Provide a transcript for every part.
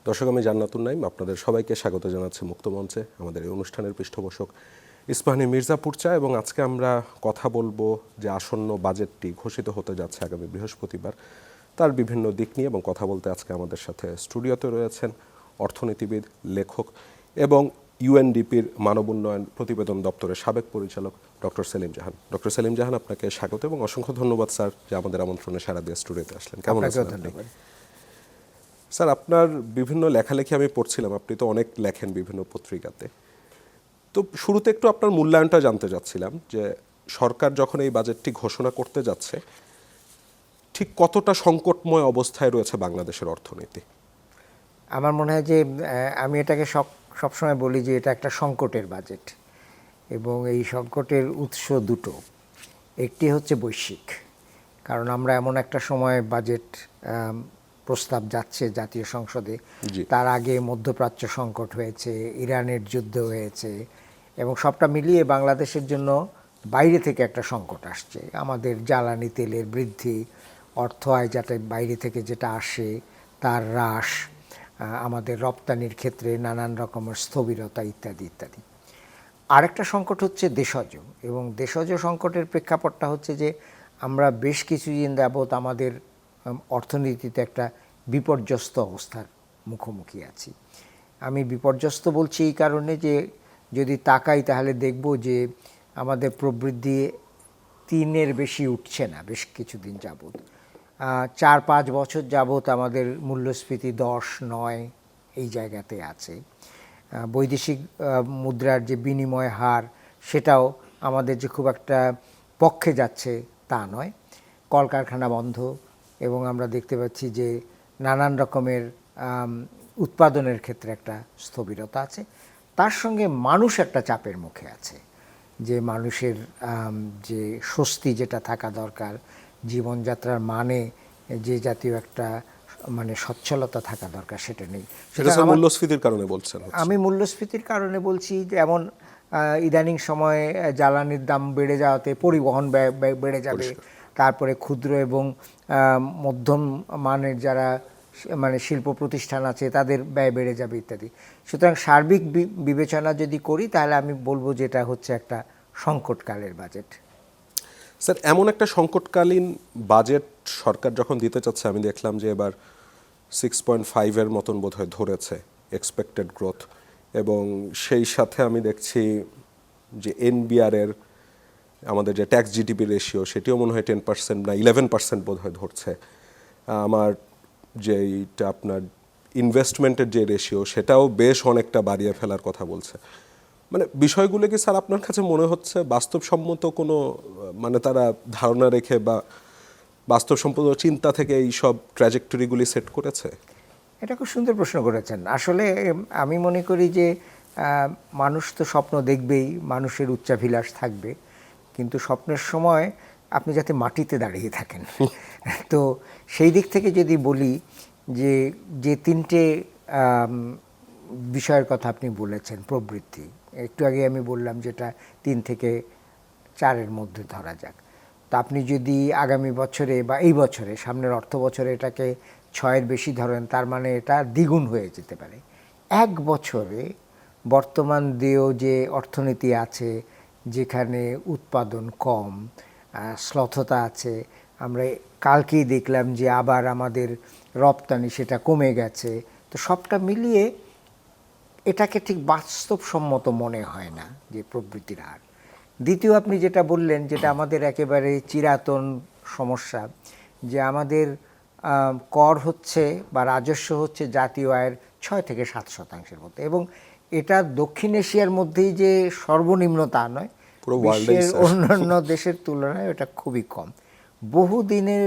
দর্শক, আমি জান্নাতুন নাইম, আপনাদের সবাইকে স্বাগত জানাচ্ছি মুক্তমঞ্চে। আমাদের এই অনুষ্ঠানের পৃষ্ঠপোষক ইস্পাহানী মির্জাপুর চা, এবং আজকে আমরা কথা বলবো যে আসন্ন বাজেটটি ঘোষিত হতে যাচ্ছে আগামী বৃহস্পতিবার, তার বিভিন্ন দিক নিয়ে। এবং কথা বলতে আজকে আমাদের সাথে স্টুডিওতে রয়েছেন অর্থনীতিবিদ, লেখক এবং ইউএনডিপির মানব উন্নয়ন প্রতিবেদন দপ্তরের সাবেক পরিচালক ডক্টর সেলিম জাহান। ডক্টর সেলিম জাহান, আপনাকে স্বাগত এবং অসংখ্য ধন্যবাদ স্যার যে আমাদের আমন্ত্রণে সাড়া দিয়ে স্টুডিওতে আসলেন। কেমন আছেন আপনি? স্যার, আপনার বিভিন্ন লেখালেখি আমি পড়ছিলাম, আপনি তো অনেক লেখেন বিভিন্ন পত্রিকাতে। তো শুরুতে একটু আপনার মূল্যায়নটা জানতে চাচ্ছিলাম যে সরকার যখন এই বাজেটটি ঘোষণা করতে যাচ্ছে, ঠিক কতটা সংকটময় অবস্থায় রয়েছে বাংলাদেশের অর্থনীতি? আমার মনে হয় যে আমি এটাকে সবসময় বলি যে এটা একটা সংকটের বাজেট, এবং এই সংকটের উৎস দুটো। একটি হচ্ছে বৈশ্বিক, কারণ আমরা এমন একটা সময় বাজেট প্রস্তাব যাচ্ছে জাতীয় সংসদে, তার আগে মধ্যপ্রাচ্য সংকট হয়েছে, ইরানের যুদ্ধ হয়েছে, এবং সবটা মিলিয়ে বাংলাদেশের জন্য বাইরে থেকে একটা সংকট আসছে। আমাদের জ্বালানি তেলের বৃদ্ধি, অর্থ আয় যাতে বাইরে থেকে যেটা আসে তার হ্রাস, আমাদের রপ্তানির ক্ষেত্রে নানান রকমের স্থবিরতা ইত্যাদি ইত্যাদি। আরেকটা সংকট হচ্ছে দেশজ, এবং দেশজ সংকটের প্রেক্ষাপটটা হচ্ছে যে আমরা বেশ কিছুদিন যাবৎ আমাদের অর্থনীতিতে একটা বিপর্যস্ত অবস্থার মুখোমুখি আছি। আমি বিপর্যস্ত বলছি এই কারণে যে যদি তাকাই তাহলে দেখব যে আমাদের প্রবৃদ্ধি 3-এর বেশি উঠছে না বেশ কিছুদিন যাবৎ। 4-5 বছর যাবৎ আমাদের মূল্যস্ফীতি 10-9 এই জায়গাতে আছে। বৈদেশিক মুদ্রার যে বিনিময় হার, সেটাও আমাদের যে খুব একটা পক্ষে যাচ্ছে তা নয়। কলকারখানা বন্ধ, এবং আমরা দেখতে পাচ্ছি যে নানান রকমের উৎপাদনের ক্ষেত্রে একটা স্থবিরতা আছে। তার সঙ্গে মানুষ একটা চাপের মুখে আছে, যে মানুষের যে স্বস্তি যেটা থাকা দরকার, জীবনযাত্রার মানে যে জাতীয় একটা মানে সচ্ছলতা থাকা দরকার, সেটা নেই। সেটা মূল্যস্ফীতির কারণে বলছেন? আমি মূল্যস্ফীতির কারণে বলছি, যেমন ইদানিং সময়ে জ্বালানির দাম বেড়ে যাওয়াতে পরিবহন ব্যয় বেড়ে যাবে, তারপরে ক্ষুদ্র এবং মধ্যম মানের যারা মানে শিল্প প্রতিষ্ঠান আছে তাদের ব্যয় বেড়ে যাবে ইত্যাদি। সুতরাং সার্বিক বিবেচনা যদি করি তাহলে আমি বলবো যে এটা হচ্ছে একটা সংকটকালের বাজেট। স্যার, এমন একটা সংকটকালীন বাজেট সরকার যখন দিতে চাচ্ছে, আমি দেখলাম যে এবার 6.5-এর মতন বোধহয় ধরেছে এক্সপেক্টেড গ্রোথ, এবং সেই সাথে আমি দেখছি যে এনবিআর-এর আমাদের যে ট্যাক্স জিডিপি রেশিও, সেটিও মনে হয় 10% না 11% বোধহয় ধরছে। আমার যেইটা আপনার ইনভেস্টমেন্টের যে রেশিও, সেটাও বেশ অনেকটা বাড়িয়ে ফেলার কথা বলছে। মানে বিষয়গুলো কি স্যার আপনার কাছে মনে হচ্ছে বাস্তবসম্মত কোনো, মানে তারা ধারণা রেখে বা বাস্তবসম্মত চিন্তা থেকে এই সব ট্র্যাজেক্টরিগুলি সেট করেছে? এটা খুব সুন্দর প্রশ্ন করেছেন। আসলে আমি মনে করি যে মানুষ তো স্বপ্ন দেখবেই, মানুষের উচ্চাভিলাষ থাকবে, কিন্তু স্বপ্নের সময় আপনি যাতে মাটিতে দাঁড়িয়ে থাকেন। তো সেই দিক থেকে যদি বলি যে যে 3টে বিষয়ের কথা আপনি বলেছেন, প্রবৃদ্ধি একটু আগে আমি বললাম যেটা 3 থেকে 4-এর মধ্যে ধরা যাক। তা আপনি যদি আগামী বছরে বা এই বছরে, সামনের অর্থ বছরে এটাকে 6-এর বেশি ধরেন, তার মানে এটা দ্বিগুণ হয়ে যেতে পারে। 1 বছরে বর্তমান দেয় যে অর্থনীতি আছে, যেখানে উৎপাদন কম, শ্লথতা আছে, আমরা কালকেই দেখলাম যে আবার আমাদের রপ্তানি সেটা কমে গেছে। তো সবটা মিলিয়ে এটাকে ঠিক বাস্তবসম্মত মনে হয় না যে প্রবৃদ্ধির হার। দ্বিতীয়, আপনি যেটা বললেন, যেটা আমাদের একেবারে চিরাতন সমস্যা, যে আমাদের কর হচ্ছে বা রাজস্ব হচ্ছে জাতীয় আয়ের 6-7% মতো, এবং এটা দক্ষিণ এশিয়ার মধ্যেই যে সর্বনিম্ন তা নয়, বিশ্বের অন্যান্য দেশের তুলনায় এটা খুবই কম। বহুদিনের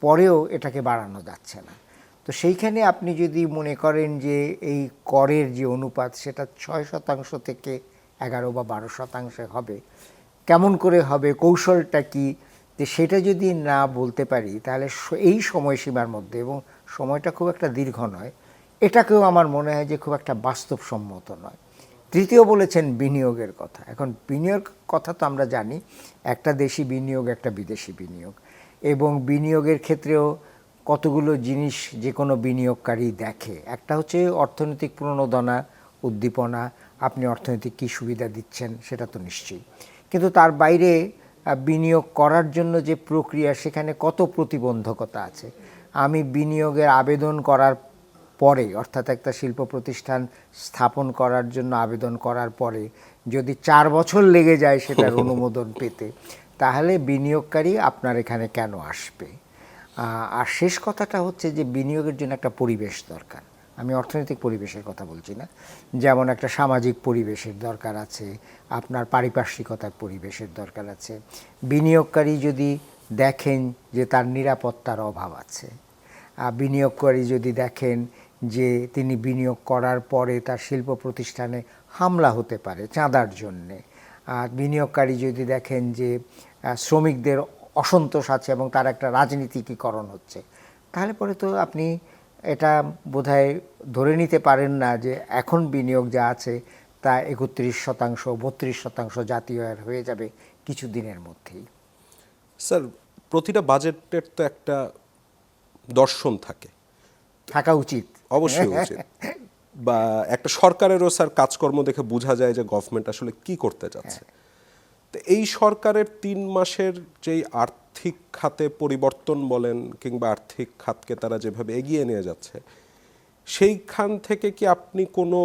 পরেও এটাকে বাড়ানো যাচ্ছে না। তো সেইখানে আপনি যদি মনে করেন যে এই করের যে অনুপাত সেটা 6% থেকে 11 বা 12% হবে, কেমন করে হবে, কৌশলটা কি, যে সেটা যদি না বলতে পারি তাহলে এই সময়সীমার মধ্যে, এবং সময়টা খুব একটা দীর্ঘ নয়, এটাকেও আমার মনে হয় যে খুব একটা বাস্তবসম্মত নয়। তৃতীয় বলেছেন বিনিয়োগের কথা। এখন বিনিয়োগ কথা তো আমরা জানি, একটা দেশি বিনিয়োগ একটা বিদেশি বিনিয়োগ, এবং বিনিয়োগের ক্ষেত্রেও কতগুলো জিনিস যে কোনো বিনিয়োগকারী দেখে। একটা হচ্ছে অর্থনৈতিক প্রণোদনা, উদ্দীপনা, আপনি অর্থনৈতিক কী সুবিধা দিচ্ছেন সেটা তো নিশ্চয়ই, কিন্তু তার বাইরে বিনিয়োগ করার জন্য যে প্রক্রিয়া, সেখানে কত প্রতিবন্ধকতা আছে। আমি বিনিয়োগের আবেদন করার পরে, অর্থাৎ একটা শিল্প প্রতিষ্ঠান স্থাপন করার জন্য আবেদন করার পরে যদি 4 বছর লেগে যায় সেটার অনুমোদন পেতে, তাহলে বিনিয়োগকারী আপনার এখানে কেন আসবে? আর শেষ কথাটা হচ্ছে যে বিনিয়োগের জন্য একটা পরিবেশ দরকার। আমি অর্থনৈতিক পরিবেশের কথা বলছি না, যেমন একটা সামাজিক পরিবেশের দরকার আছে, আপনার পারিপার্শ্বিকতার পরিবেশের দরকার আছে। বিনিয়োগকারী যদি দেখেন যে তার নিরাপত্তার অভাব আছে, বিনিয়োগকারী যদি দেখেন যে তিনি বিনিয়োগ করার পরে তার শিল্প প্রতিষ্ঠানে হামলা হতে পারে চাঁদার জন্যে, আর বিনিয়োগকারী যদি দেখেন যে শ্রমিকদের অসন্তোষ আছে এবং তার একটা রাজনীতিকীকরণ হচ্ছে, তাহলে পরে তো আপনি এটা বোধহয় ধরে নিতে পারেন না যে এখন বিনিয়োগ যা আছে তা 31%, 32% জাতীয়ায়ন হয়ে যাবে কিছু দিনের মধ্যেই। স্যার, প্রতিটা বাজেটের তো একটা দর্শন থাকা উচিত, অবশ্যই উচিত, বা একটা সরকারেরও স্যার কাজকর্ম দেখে বোঝা যায় যে গভর্নমেন্ট আসলে কি করতে যাচ্ছে। তো এই সরকারের 3 মাসের যেই আর্থিক খাতে পরিবর্তন বলেন কিংবা আর্থিক খাতকে তারা যেভাবে এগিয়ে নিয়ে যাচ্ছে, সেইখান থেকে কি আপনি কোনো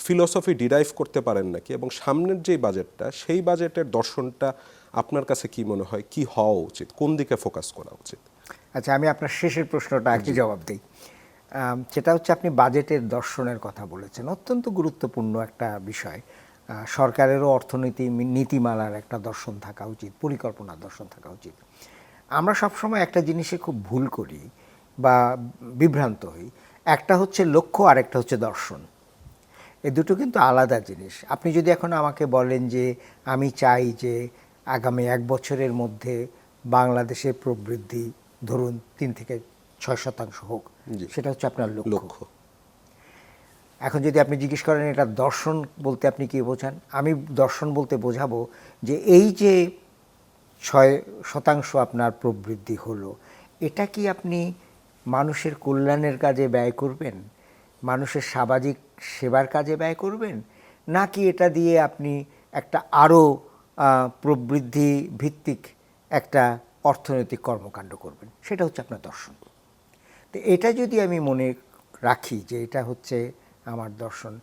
ফিলোসফি ডিরাইভ করতে পারেন নাকি? এবং সামনের যেই বাজেটটা, সেই বাজেটের দর্শনটা আপনার কাছে কি মনে হয়, কি হওয়া উচিত, কোন দিকে ফোকাস করা উচিত? আচ্ছা, আমি আপনার শেষের প্রশ্নটা আগে জবাব দিই। সেটা হচ্ছে আপনি বাজেটের দর্শনের কথা বলেছেন, অত্যন্ত গুরুত্বপূর্ণ একটা বিষয়। সরকারেরও অর্থনীতি নীতিমালার একটা দর্শন থাকা উচিত, পরিকল্পনার দর্শন থাকা উচিত। আমরা সবসময় একটা জিনিসে খুব ভুল করি বা বিভ্রান্ত হই, একটা হচ্ছে লক্ষ্য আর একটা হচ্ছে দর্শন। এই দুটো কিন্তু আলাদা জিনিস। আপনি যদি এখন আমাকে বলেন যে আমি চাই যে আগামী 1 বছরের মধ্যে বাংলাদেশের প্রবৃদ্ধি ধরুন 3 থেকে 6% হোক, সেটা হচ্ছে আপনার লক্ষ্য। এখন যদি আপনি জিজ্ঞেস করেন এটা দর্শন বলতে আপনি কি বোঝান, আমি দর্শন বলতে বোঝাবো যে এই যে 6% আপনার প্রবৃদ্ধি হলো, এটা কি আপনি মানুষের কল্যাণের কাজে ব্যয় করবেন, মানুষের সামাজিক সেবার কাজে ব্যয় করবেন, নাকি এটা দিয়ে আপনি একটা আরও প্রবৃদ্ধি ভিত্তিক একটা অর্থনৈতিক কর্মকাণ্ড করবেন? সেটা হচ্ছে আপনার দর্শন। তো এটা যদি আমি মনে রাখি যে এটা হচ্ছে আমার দর্শন,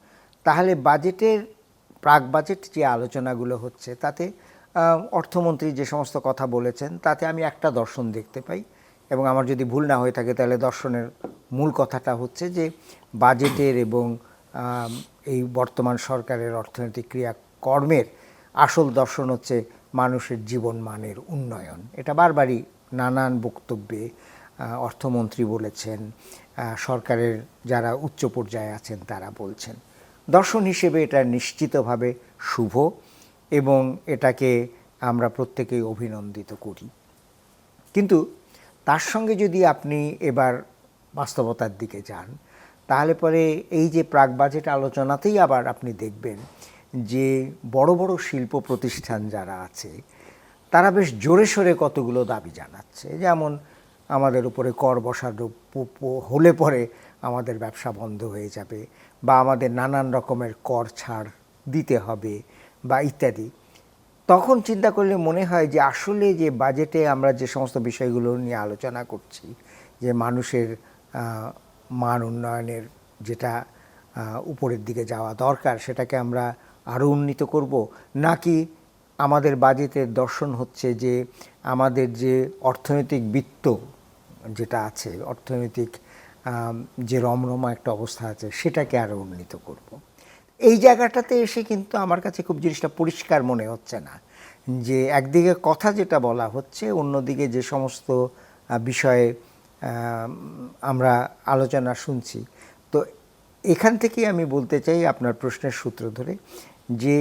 তাহলে বাজেটের প্রাক বাজেট যে আলোচনাগুলো হচ্ছে তাতে অর্থমন্ত্রী যে সমস্ত কথা বলেছেন তাতে আমি একটা দর্শন দেখতে পাই, এবং আমার যদি ভুল না হয়ে থাকে তাহলে দর্শনের মূল কথাটা হচ্ছে যে বাজেটের এবং এই বর্তমান সরকারের অর্থনৈতিক ক্রিয়াকর্মের আসল দর্শন হচ্ছে মানুষের জীবনমানের উন্নয়ন। এটা বারবারই নানান বক্তব্যে অর্থমন্ত্রী বলেছেন, সরকারের যারা উচ্চ পর্যায়ে আছেন তারা বলছেন। দর্শন হিসেবে এটা নিশ্চিতভাবে শুভ এবং এটাকে আমরা প্রত্যেকেই অভিনন্দিত করি। কিন্তু তার সঙ্গে যদি আপনি এবার বাস্তবতার দিকে যান, তাহলে পরে এই যে প্রাক বাজেট আলোচনাতেই আবার আপনি দেখবেন যে বড় বড় শিল্প প্রতিষ্ঠান যারা আছে তারা বেশ জোরে সোরে কতগুলো দাবি জানাচ্ছে, যেমন আমাদের উপরে কর বসানো হলে পরে আমাদের ব্যবসা বন্ধ হয়ে যাবে, বা আমাদের নানান রকমের কর ছাড় দিতে হবে বা ইত্যাদি। তখন চিন্তা করলে মনে হয় যে আসলে যে বাজেটে আমরা যে সমস্ত বিষয়গুলো নিয়ে আলোচনা করছি, যে মানুষের মান উন্নয়নের যেটা উপরের দিকে যাওয়া দরকার সেটাকে আমরা আরও উন্নীত করব, নাকি আমাদের বাজেটের দর্শন হচ্ছে যে আমাদের যে অর্থনৈতিক বৃত্ত যেটা আছে, অর্থনৈতিক যে রমরমা একটা অবস্থা আছে সেটাকে আরও উন্নীত করব। এই জায়গাটাতে এসে কিন্তু আমার কাছে খুব জিনিসটা পরিষ্কার মনে হচ্ছে না, যে একদিকে কথা যেটা বলা হচ্ছে, অন্যদিকে যে সমস্ত বিষয়ে আমরা আলোচনা শুনছি। তো এখান থেকেই আমি বলতে চাই আপনার প্রশ্নের সূত্র ধরে যে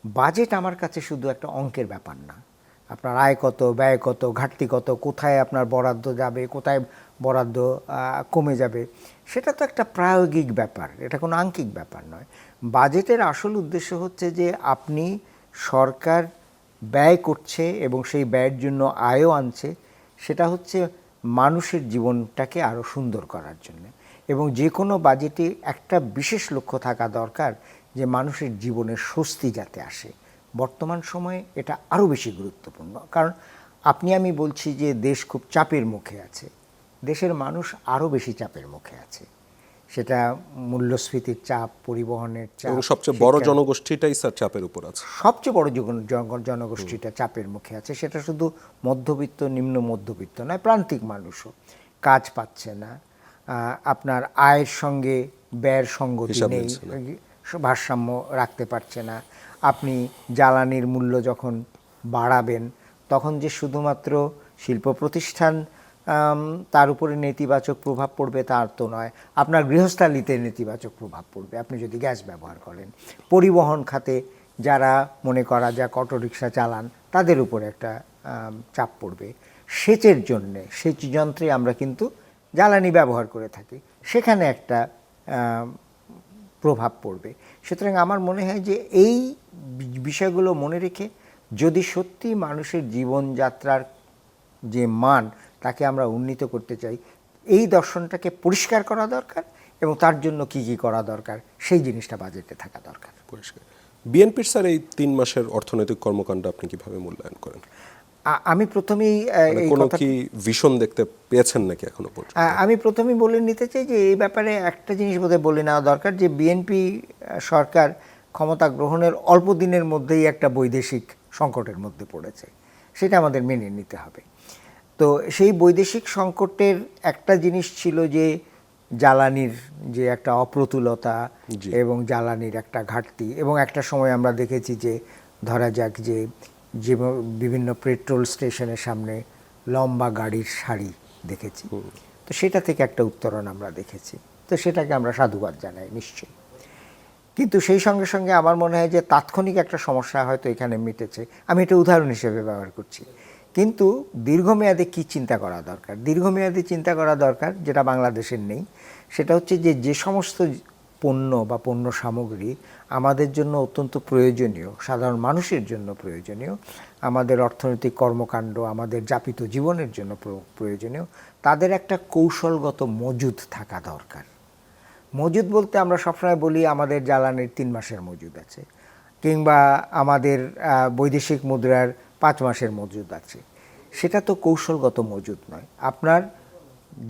বাজেট আমার কাছে শুধু একটা অঙ্কের ব্যাপার না। আপনার আয় কত, ব্যয় কত, ঘাটতি কত, কোথায় আপনার বরাদ্দ যাবে, কোথায় বরাদ্দ কমে যাবে, সেটা তো একটা প্রায়োগিক ব্যাপার, এটা কোনো আঙ্কিক ব্যাপার নয়। বাজেটের আসল উদ্দেশ্য হচ্ছে যে আপনি সরকার ব্যয় করছে এবং সেই ব্যয়ের জন্য আয়ও আনছে, সেটা হচ্ছে মানুষের জীবনটাকে আরও সুন্দর করার জন্য। এবং যে কোনো বাজেটে একটা বিশেষ লক্ষ্য থাকা দরকার যে মানুষের জীবনের স্বস্তি যাতে আসে। বর্তমান সময়ে এটা আরও বেশি গুরুত্বপূর্ণ, কারণ আপনি আমি বলছি যে দেশ খুব চাপের মুখে আছে, দেশের মানুষ আরও বেশি চাপের মুখে আছে। সেটা মূল্যস্ফীতির চাপ, পরিবহনের চাপ, এবং সবচেয়ে বড় জনগোষ্ঠীটাই স্যার চাপের উপর আছে। সবচেয়ে বড় জনগোষ্ঠীটা চাপের মুখে আছে। সেটা শুধু মধ্যবিত্ত, নিম্ন মধ্যবিত্ত নয়, প্রান্তিক মানুষও কাজ পাচ্ছে না, আপনার আয়ের সঙ্গে ব্যয়ের সঙ্গতি নেই, ভারসাম্য রাখতে পারছে না। আপনি জ্বালানির মূল্য যখন বাড়াবেন তখন যে শুধুমাত্র শিল্প প্রতিষ্ঠান তার উপরে নেতিবাচক প্রভাব পড়বে তার তো নয়, আপনার গৃহস্থালিতে নেতিবাচক প্রভাব পড়বে আপনি যদি গ্যাস ব্যবহার করেন। পরিবহন খাতে যারা মনে করা যাক অটোরিকশা চালান তাদের উপরে একটা চাপ পড়বে। সেচের জন্যে, সেচ যন্ত্রে আমরা কিন্তু জ্বালানি ব্যবহার করে থাকি, সেখানে একটা প্রভাব পড়বে। সুতরাং আমার মনে হয় যে এই বিষয়গুলো মনে রেখে যদি সত্যি মানুষের জীবনযাত্রার যে মান তাকে আমরা উন্নীত করতে চাই, এই দর্শনটাকে পরিষ্কার করা দরকার এবং তার জন্য কি কি করা দরকার সেই জিনিসটা বাজেটে থাকা দরকার। পরিষ্কার। বিএনপির স্যার এই 3 মাসের অর্থনৈতিক কর্মকাণ্ড আপনি কিভাবে মূল্যায়ন করেন? আমি প্রথমেই কোনো কি ভিশন দেখতে পেয়েছেন নাকি এখনো পর্যন্ত? আমি প্রথমেই বলে নিতে চাই যে এই ব্যাপারে একটা জিনিস বোধহয় বলে নেওয়া দরকার যে বিএনপি সরকার ক্ষমতা গ্রহণের অল্প দিনের মধ্যেই একটা বৈদেশিক সংকটের মধ্যে পড়েছে, সেটা আমাদের মেনে নিতে হবে। তো সেই বৈদেশিক সংকটের একটা জিনিস ছিল যে জ্বালানির যে একটা অপ্রতুলতা এবং জ্বালানির একটা ঘাটতি, এবং একটা সময় আমরা দেখেছি যে ধরা যাক যে বিভিন্ন পেট্রোল স্টেশনের সামনে লম্বা গাড়ির সারি দেখেছি, তো সেটা থেকে একটা উত্তরণ আমরা দেখেছি, তো সেটাকে আমরা সাধুবাদ জানাই নিশ্চয়ই। কিন্তু সেই সঙ্গে সঙ্গে আমার মনে হয় যে তাৎক্ষণিক একটা সমস্যা হয়তো এখানে মিটেছে, আমি এটা উদাহরণ হিসেবে ব্যবহার করছি। কিন্তু দীর্ঘমেয়াদে কি চিন্তা করা দরকার? দীর্ঘমেয়াদে চিন্তা করা দরকার যেটা বাংলাদেশের নেই, সেটা হচ্ছে যে সমস্ত পণ্য বা পণ্য সামগ্রী আমাদের জন্য অত্যন্ত প্রয়োজনীয়, সাধারণ মানুষের জন্য প্রয়োজনীয়, আমাদের অর্থনৈতিক কর্মকাণ্ড, আমাদের যাপিত জীবনের জন্য প্রয়োজনীয়, তাদের একটা কৌশলগত মজুদ থাকা দরকার। মজুদ বলতে আমরা সবসময় বলি আমাদের জ্বালানির 3 মাসের মজুদ আছে, কিংবা আমাদের বৈদেশিক মুদ্রার 5 মাসের মজুদ আছে। সেটা তো কৌশলগত মজুদ নয়। আপনার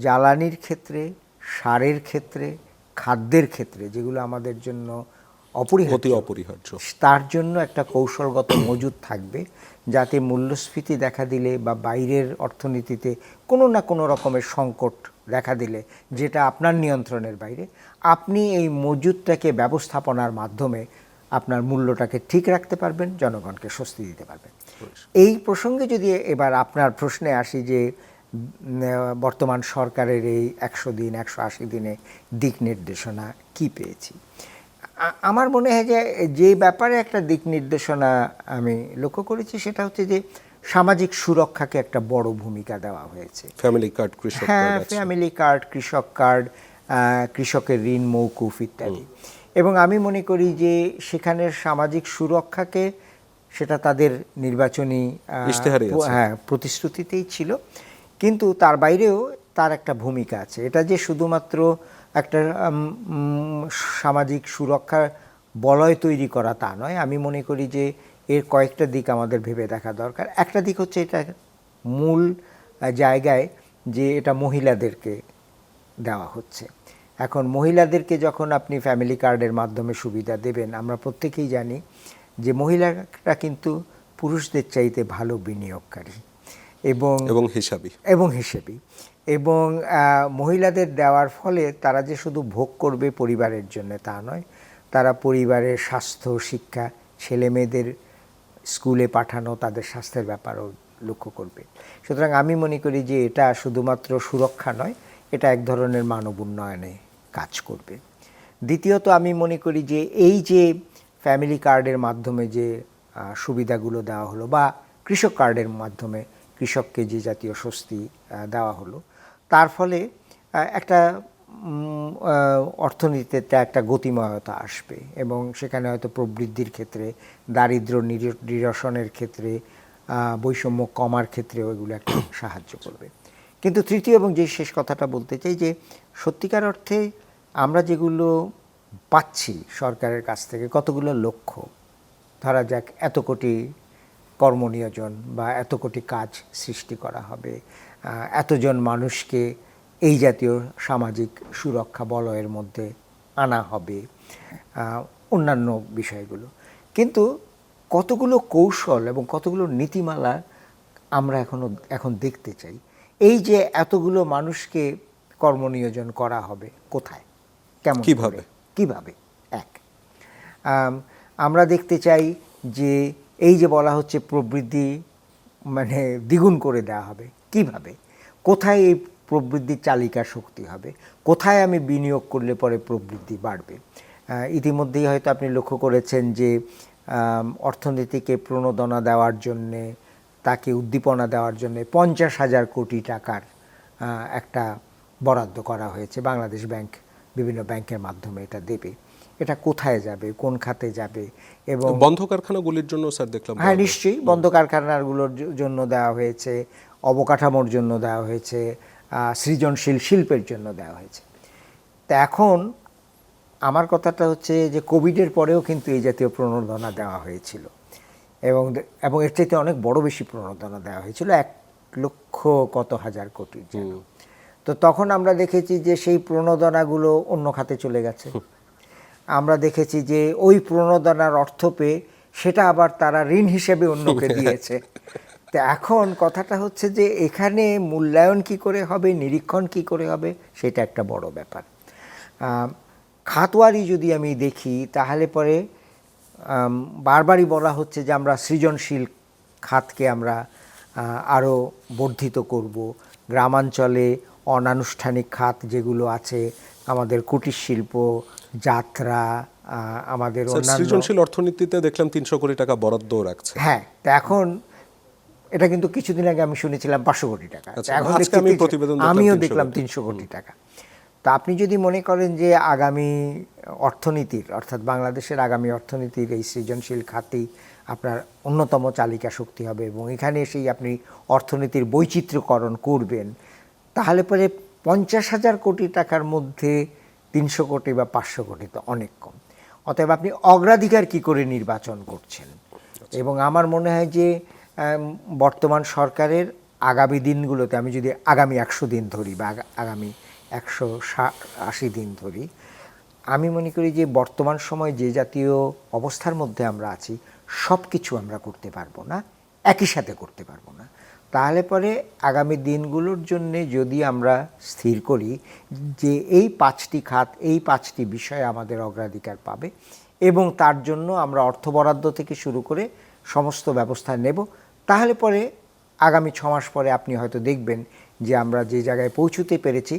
জ্বালানির ক্ষেত্রে, সারের ক্ষেত্রে, খাদ্যের ক্ষেত্রে যেগুলো আমাদের জন্য অপরিহার্য, তার জন্য একটা কৌশলগত মজুদ থাকবে, যাতে মূল্যস্ফীতি দেখা দিলে বা বাইরের অর্থনীতিতে কোনো না কোনো রকমের সংকট দেখা দিলে যেটা আপনার নিয়ন্ত্রণের বাইরে, আপনি এই মজুদটাকে ব্যবস্থাপনার মাধ্যমে আপনার মূল্যটাকে ঠিক রাখতে পারবেন, জনগণকে স্বস্তি দিতে পারবেন। এই প্রসঙ্গে যদি এবার আপনার প্রশ্নে আসি যে বর্তমান সরকারের এই 100 দিন 180 দিনে দিক নির্দেশনা কি পেয়েছি, আমার মনে হয় যে ব্যাপারে একটা দিক নির্দেশনা আমি লক্ষ্য করেছি সেটা হচ্ছে যে সামাজিক সুরক্ষাকে একটা বড় ভূমিকা দেওয়া হয়েছে। ফ্যামিলি কার্ড, কৃষক কার্ড, হ্যাঁ, ফ্যামিলি কার্ড, কৃষক কার্ড, কৃষকের ঋণ মৌকুফ ইত্যাদি। এবং আমি মনে করি যে সেখানে সামাজিক সুরক্ষাকে, সেটা তাদের নির্বাচনী প্রতিশ্রুতিতেই ছিল, কিন্তু তার বাইরেও তার একটা ভূমিকা আছে। এটা যে শুধুমাত্র একটা সামাজিক সুরক্ষার বলয় তৈরি করা তা নয়, আমি মনে করি যে এর কয়েকটা দিক আমাদের ভেবে দেখা দরকার। একটা দিক হচ্ছে এটা মূল জায়গায় যে এটা মহিলাদেরকে দেওয়া হচ্ছে। এখন মহিলাদেরকে যখন আপনি ফ্যামিলি কার্ডের মাধ্যমে সুবিধা দেবেন, আমরা প্রত্যেকেই জানি যে মহিলারা কিন্তু পুরুষদের চাইতে ভালো বিনিয়োগকারী এবং হিসাবী, এবং মহিলাদের দেওয়ার ফলে তারা যে শুধু ভোগ করবে পরিবারের জন্য তা নয়, তারা পরিবারের স্বাস্থ্য, শিক্ষা, ছেলে মেয়েদের স্কুলে পাঠানো, তাদের স্বাস্থ্যের ব্যাপারও লক্ষ্য করবে। সুতরাং আমি মনে করি যে এটা শুধুমাত্র সুরক্ষা নয়, এটা এক ধরনের মানব উন্নয়নে কাজ করবে। দ্বিতীয়ত আমি মনে করি যে এই যে ফ্যামিলি কার্ডের মাধ্যমে যে সুবিধাগুলো দেওয়া হলো, বা কৃষক কার্ডের মাধ্যমে কৃষককে যে জাতীয় স্বস্তি দেওয়া হলো, তার ফলে একটা অর্থনীতিতে একটা গতিময়তা আসবে, এবং সেখানে হয়তো প্রবৃদ্ধির ক্ষেত্রে, দারিদ্র্য নিরসনের ক্ষেত্রে, বৈষম্য কমার ক্ষেত্রে এগুলো একটা সাহায্য করবে। কিন্তু তৃতীয় এবং যে শেষ কথাটা বলতে চাই যে সত্যিকার অর্থে আমরা যেগুলো পাচ্ছি সরকারের কাছ থেকে কতগুলো লক্ষ্য, ধরা যাক এত কোটি কর্মনিয়োজন বা এত কোটি কাজ সৃষ্টি করা হবে, এতজন মানুষকে এই জাতীয় সামাজিক সুরক্ষা বলয়ের মধ্যে আনা হবে, অন্যান্য বিষয়গুলো, কিন্তু কতগুলো কৌশল এবং কতগুলো নীতিমালা আমরা এখন দেখতে চাই। এই যে এতগুলো মানুষকে কর্মনিয়োজন করা হবে, কোথায়, কেমন, কিভাবে এক, আমরা দেখতে চাই যে এই যে বলা হচ্ছে প্রবৃদ্ধি মানে দ্বিগুণ করে দেওয়া হবে, কিভাবে, কোথায় এই প্রবৃদ্ধির চালিকা শক্তি হবে, কোথায় আমি বিনিয়োগ করলে পরে প্রবৃদ্ধি বাড়বে। ইতিমধ্যেই হয়তো আপনি লক্ষ্য করেছেন যে অর্থনীতিকে প্রণোদনা দেওয়ার জন্যে, তাকে উদ্দীপনা দেওয়ার জন্যে 50,000 কোটি টাকার একটা বরাদ্দ করা হয়েছে। বাংলাদেশ ব্যাংক বিভিন্ন ব্যাংকের মাধ্যমে এটা দেবে। এটা কোথায় যাবে, কোন খাতে যাবে, এবং বন্ধ কারখানাগুলির জন্য স্যার দেখলাম। হ্যাঁ, নিশ্চয়ই বন্ধ কারখানাগুলোর জন্য দেওয়া হয়েছে, অবকাঠামোর জন্য দেওয়া হয়েছে, সৃজনশীল শিল্পের জন্য দেওয়া হয়েছে। তা এখন আমার কথাটা হচ্ছে যে কোভিডের পরেও কিন্তু এই জাতীয় প্রণোদনা দেওয়া হয়েছিল, এবং এর চাইতে অনেক বড় বেশি প্রণোদনা দেওয়া হয়েছিল, 1,00,000 কত হাজার কোটির জন্য। তো তখন আমরা দেখেছি যে সেই প্রণোদনাগুলো অন্য খাতে চলে গেছে। আমরা দেখেছি যে ওই প্রণোদনার অর্থ পেয়ে সেটা আবার তারা ঋণ হিসেবে অন্যকে দিয়েছে। তো এখন কথাটা হচ্ছে যে এখানে মূল্যায়ন কি করে হবে, নিরীক্ষণ কি করে হবে, সেটা একটা বড় ব্যাপার। খাতওয়ারি যদি আমি দেখি তাহলে পরে বারবারই বলা হচ্ছে যে আমরা সৃজনশীল খাতকে আমরা আরও বর্ধিত করব। গ্রামাঞ্চলে অনানুষ্ঠানিক খাত যেগুলো আছে, আমাদের কুটির শিল্প, যাত্রা, আমাদের সৃজনশীল অর্থনীতিতে দেখলাম 300 কোটি টাকা বরাদ্দ রাখছে। হ্যাঁ, তা এখন এটা কিন্তু কিছুদিন আগে আমি শুনেছিলাম 500 কোটি টাকা, এখন আমিও দেখলাম 300 কোটি টাকা। তা আপনি যদি মনে করেন যে আগামী অর্থনীতির, অর্থাৎ বাংলাদেশের আগামী অর্থনীতির এই সৃজনশীল খাতেই আপনার অন্যতম চালিকা শক্তি হবে এবং এখানে এসেই আপনি অর্থনীতির বৈচিত্র্যকরণ করবেন, তাহলে পরে 50,000 কোটি টাকার মধ্যে 300 কোটি বা 500 কোটি তো অনেক কম। অতএব আপনি অগ্রাধিকার কি করে নির্বাচন করছেন। এবং আমার মনে হয় যে বর্তমান সরকারের আগামী দিনগুলোতে, আমি যদি আগামী 100 দিন ধরি বা আগামী 180 দিন ধরি, আমি মনে করি যে বর্তমান সময় যে জাতীয় অবস্থার মধ্যে আমরা আছি, সব কিছু আমরা করতে পারবো না, একই সাথে করতে পারবো না। তাহলে পরে আগামী দিনগুলোর জন্যে যদি আমরা স্থির করি যে এই 5টি খাত, এই 5টি বিষয়ে আমাদের অগ্রাধিকার পাবে এবং তার জন্য আমরা অর্থ বরাদ্দ থেকে শুরু করে সমস্ত ব্যবস্থা নেব, তাহলে পরে আগামী 6 মাস পরে আপনি হয়তো দেখবেন যে আমরা যে জায়গায় পৌঁছতে পেরেছি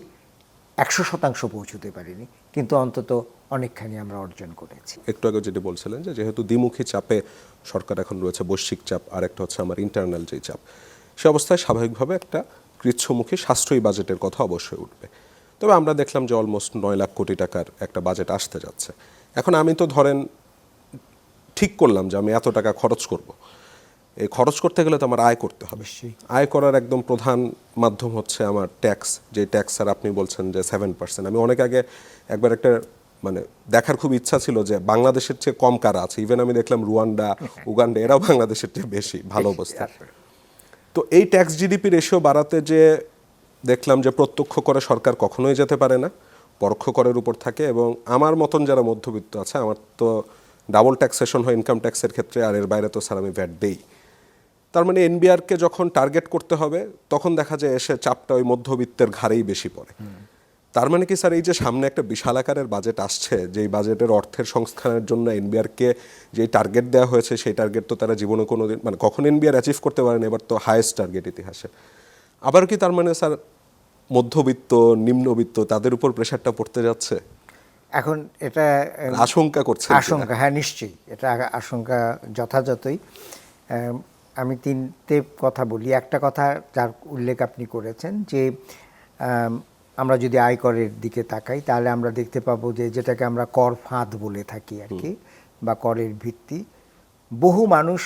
100% পৌঁছতে পারিনি, কিন্তু অন্তত অনেকখানি আমরা অর্জন করেছি। একটু আগে যেটা বলছিলেন যে যেহেতু দ্বিমুখী চাপে সরকার এখন রয়েছে, বৈশ্বিক চাপ আর একটা হচ্ছে আমার ইন্টারনাল যে চাপ, সে অবস্থায় স্বাভাবিকভাবে একটা কৃচ্ছমুখী সাশ্রয়ী বাজেটের কথা অবশ্যই উঠবে। তবে আমরা দেখলাম যে অলমোস্ট 9 লাখ কোটি টাকার একটা বাজেট আসতে যাচ্ছে। এখন আমি তো ধরেন ঠিক করলাম যে আমি এত টাকা খরচ করব, এই খরচ করতে গেলে তো আমার আয় করতে হবে। আয় করার একদম প্রধান মাধ্যম হচ্ছে আমার ট্যাক্স, যে ট্যাক্স স্যার আপনি বলছেন যে 7%। আমি অনেক আগে একবার একটা মানে দেখার খুব ইচ্ছা ছিল যে বাংলাদেশের চেয়ে কম কারা আছে। ইভেন আমি দেখলাম রুয়ান্ডা, উগান্ডা, এরাও বাংলাদেশের চেয়ে বেশি ভালো অবস্থা। তো এই ট্যাক্স জিডিপি রেশিও বাড়াতে যে দেখলাম যে প্রত্যক্ষ করে সরকার কখনোই যেতে পারে না, পরোক্ষ করের উপর থাকে। এবং আমার মতন যারা মধ্যবিত্ত আছে, আমার তো ডাবল ট্যাক্সেশন হয় ইনকাম ট্যাক্সের ক্ষেত্রে, আর এর বাইরে তো স্যার আমি ভ্যাট দেই। তার মানে এনবিআরকে যখন টার্গেট করতে হবে তখন দেখা যায় এসে চাপটা ওই মধ্যবিত্তের ঘাড়েই বেশি পড়ে। তার মানে কি স্যার এই যে সামনে একটা বিশাল আকারের বাজেট আসছে, যেই বাজেটের অর্থের সংস্থানের জন্য এনবিআরকে যেই টার্গেট দেওয়া হয়েছে, সেই টার্গেট তো তারা জীবনে কোনো দিন মানে কখন এনবিআর অ্যাচিভ করতে পারেন, এবার তো হায়েস্ট টার্গেট ইতিহাসে। আবার কি তার মানে স্যার মধ্যবিত্ত, নিম্নবিত্ত তাদের উপর প্রেশারটা পড়তে যাচ্ছে? এখন এটা আশঙ্কা করছে? আশঙ্কা, হ্যাঁ নিশ্চয়ই এটা আশঙ্কা যথাযথই। আমি 3টে কথা বলি। একটা কথা যার উল্লেখ আপনি করেছেন যে আমরা যদি আয়করের দিকে তাকাই তাহলে আমরা দেখতে পাবো যে যেটাকে আমরা কর ফাঁদ বলে থাকি আর কি, বা করের ভিত্তি, বহু মানুষ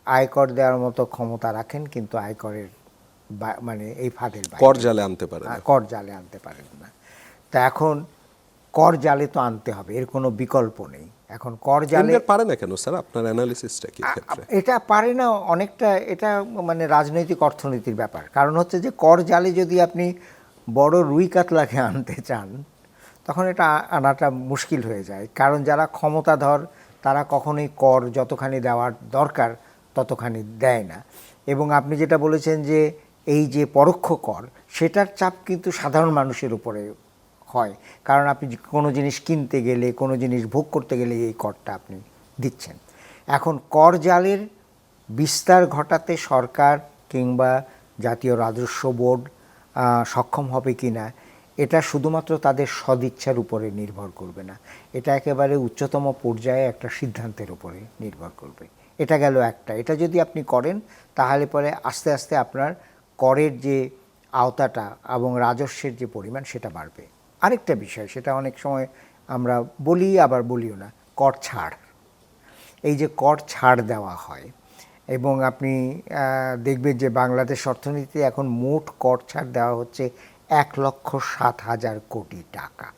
আয়কর দেওয়ার মতো ক্ষমতা রাখেন কিন্তু আয়করের মানে এই ফাঁদের কর জালে আনতে পারে না। কর জালে আনতে পারেন না। তা এখন কর জালে তো আনতে হবে, এর কোনো বিকল্প নেই। এখন কর জালে এনবিআর পারে না কেন স্যার, আপনার অ্যানালিসিসটা কি ক্ষেত্রে? এটা পারে না অনেকটা, এটা মানে রাজনৈতিক অর্থনীতির ব্যাপার। কারণ হচ্ছে যে কর জালে যদি আপনি বড় রুই কাতলাকে আনতে চান তখন এটা আনাটা মুশকিল হয়ে যায়। কারণ যারা ক্ষমতাধর তারা কখনোই কর যতখানি দেওয়ার দরকার ততখানি দেয় না। এবং আপনি যেটা বলেছেন যে এই যে পরোক্ষ কর, সেটার চাপ কিন্তু সাধারণ মানুষের উপরে হয়। কারণ আপনি কোনো জিনিস কিনতে গেলে, কোনো জিনিস ভোগ করতে গেলে এই করটা আপনি দিচ্ছেন। এখন কর জালের বিস্তার ঘটাতে সরকার কিংবা জাতীয় রাজস্ব বোর্ড সক্ষম হবে কি না, এটা শুধুমাত্র তাদের সদিচ্ছার উপরে নির্ভর করবে না, এটা একেবারে উচ্চতম পর্যায়ে একটা সিদ্ধান্তের উপরে নির্ভর করবে। এটা গেল একটা। এটা যদি আপনি করেন তাহলে পরে আস্তে আস্তে আপনার করের যে আওতাটা এবং রাজস্বের যে পরিমাণ সেটা বাড়বে। আরেকটা বিষয়, সেটা অনেক সময় আমরা বলি আবার বলিও না, কর ছাড়। এই যে কর ছাড় দেওয়া হয় এবং আপনি দেখবেন যে বাংলাদেশ অর্থনীতিতে এখন মোট কর ছাড় দেওয়া হচ্ছে 1,07,000 কোটি টাকা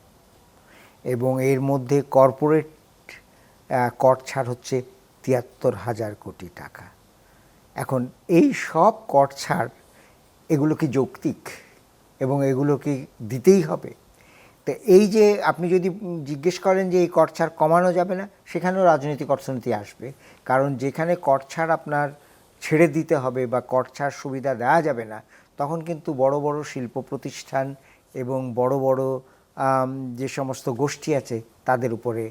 এবং এর মধ্যে কর্পোরেট কর ছাড় হচ্ছে 73,000 কোটি টাকা। এখন এই সব কর ছাড় এগুলো কি যৌক্তিক এবং এগুলো কি দিতেই হবে? তো এই যে আপনি যদি জিজ্ঞেস করেন যে এই কর ছাড় কমানো যাবে না, সেখানেও রাজনৈতিক অর্থনীতি আসবে। কারণ যেখানে কর ছাড় আপনার ছেড়ে দিতে হবে বা কর ছাড় সুবিধা দেওয়া যাবে না, তখন কিন্তু বড় বড় শিল্প প্রতিষ্ঠান এবং বড় বড় যে সমস্ত গোষ্ঠী আছে তাদের উপরে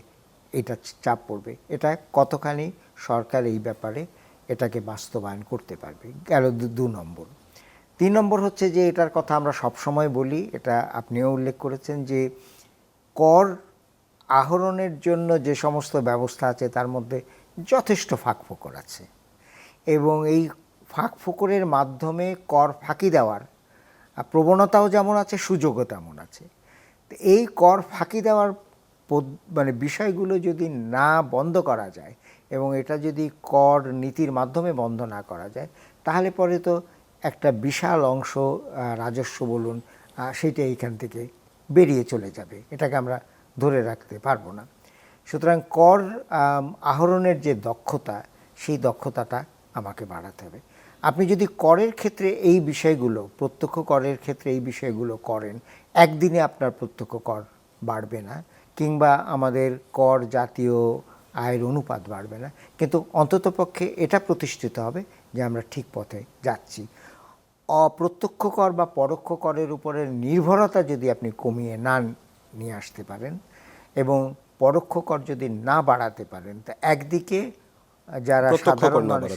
এটা চাপ পড়বে। এটা কতখানি সরকার এই ব্যাপারে এটাকে বাস্তবায়ন করতে পারবে, গেল 2 নম্বর। 3 নম্বর হচ্ছে যে এটার কথা আমরা সবসময় বলি, এটা আপনিও উল্লেখ করেছেন, যে কর আহরণের জন্য যে সমস্ত ব্যবস্থা আছে তার মধ্যে যথেষ্ট ফাঁকফোকর আছে এবং এই ফাঁকফোকরের মাধ্যমে কর ফাঁকি দেওয়ার প্রবণতাও যেমন আছে, সুযোগও তেমন আছে। এই কর ফাঁকি দেওয়ার মানে বিষয়গুলো যদি না বন্ধ করা যায় এবং এটা যদি কর নীতির মাধ্যমে বন্ধ না করা যায়, তাহলে পরে তো একটা বিশাল অংশ রাজস্ব বলুন সেইটা এইখান থেকে বেরিয়ে চলে যাবে, এটাকে আমরা ধরে রাখতে পারবো না। সুতরাং কর আহরণের যে দক্ষতা, সেই দক্ষতাটা আমাকে বাড়াতে হবে। আপনি যদি করের ক্ষেত্রে এই বিষয়গুলো, প্রত্যক্ষ করের ক্ষেত্রে এই বিষয়গুলো করেন, একদিনে আপনার প্রত্যক্ষ কর বাড়বে না কিংবা আমাদের কর জাতীয় আয়ের অনুপাত বাড়বে না, কিন্তু অন্ততপক্ষে এটা প্রতিষ্ঠিত হবে যে আমরা ঠিক পথে যাচ্ছি। অপ্রত্যক্ষ কর বা পরোক্ষ করের উপরে নির্ভরতা যদি আপনি কমিয়ে না নিয়ে আসতে পারেন এবং পরোক্ষ কর যদি না বাড়াতে পারেন, তা একদিকে যারা সাধারণ মানুষ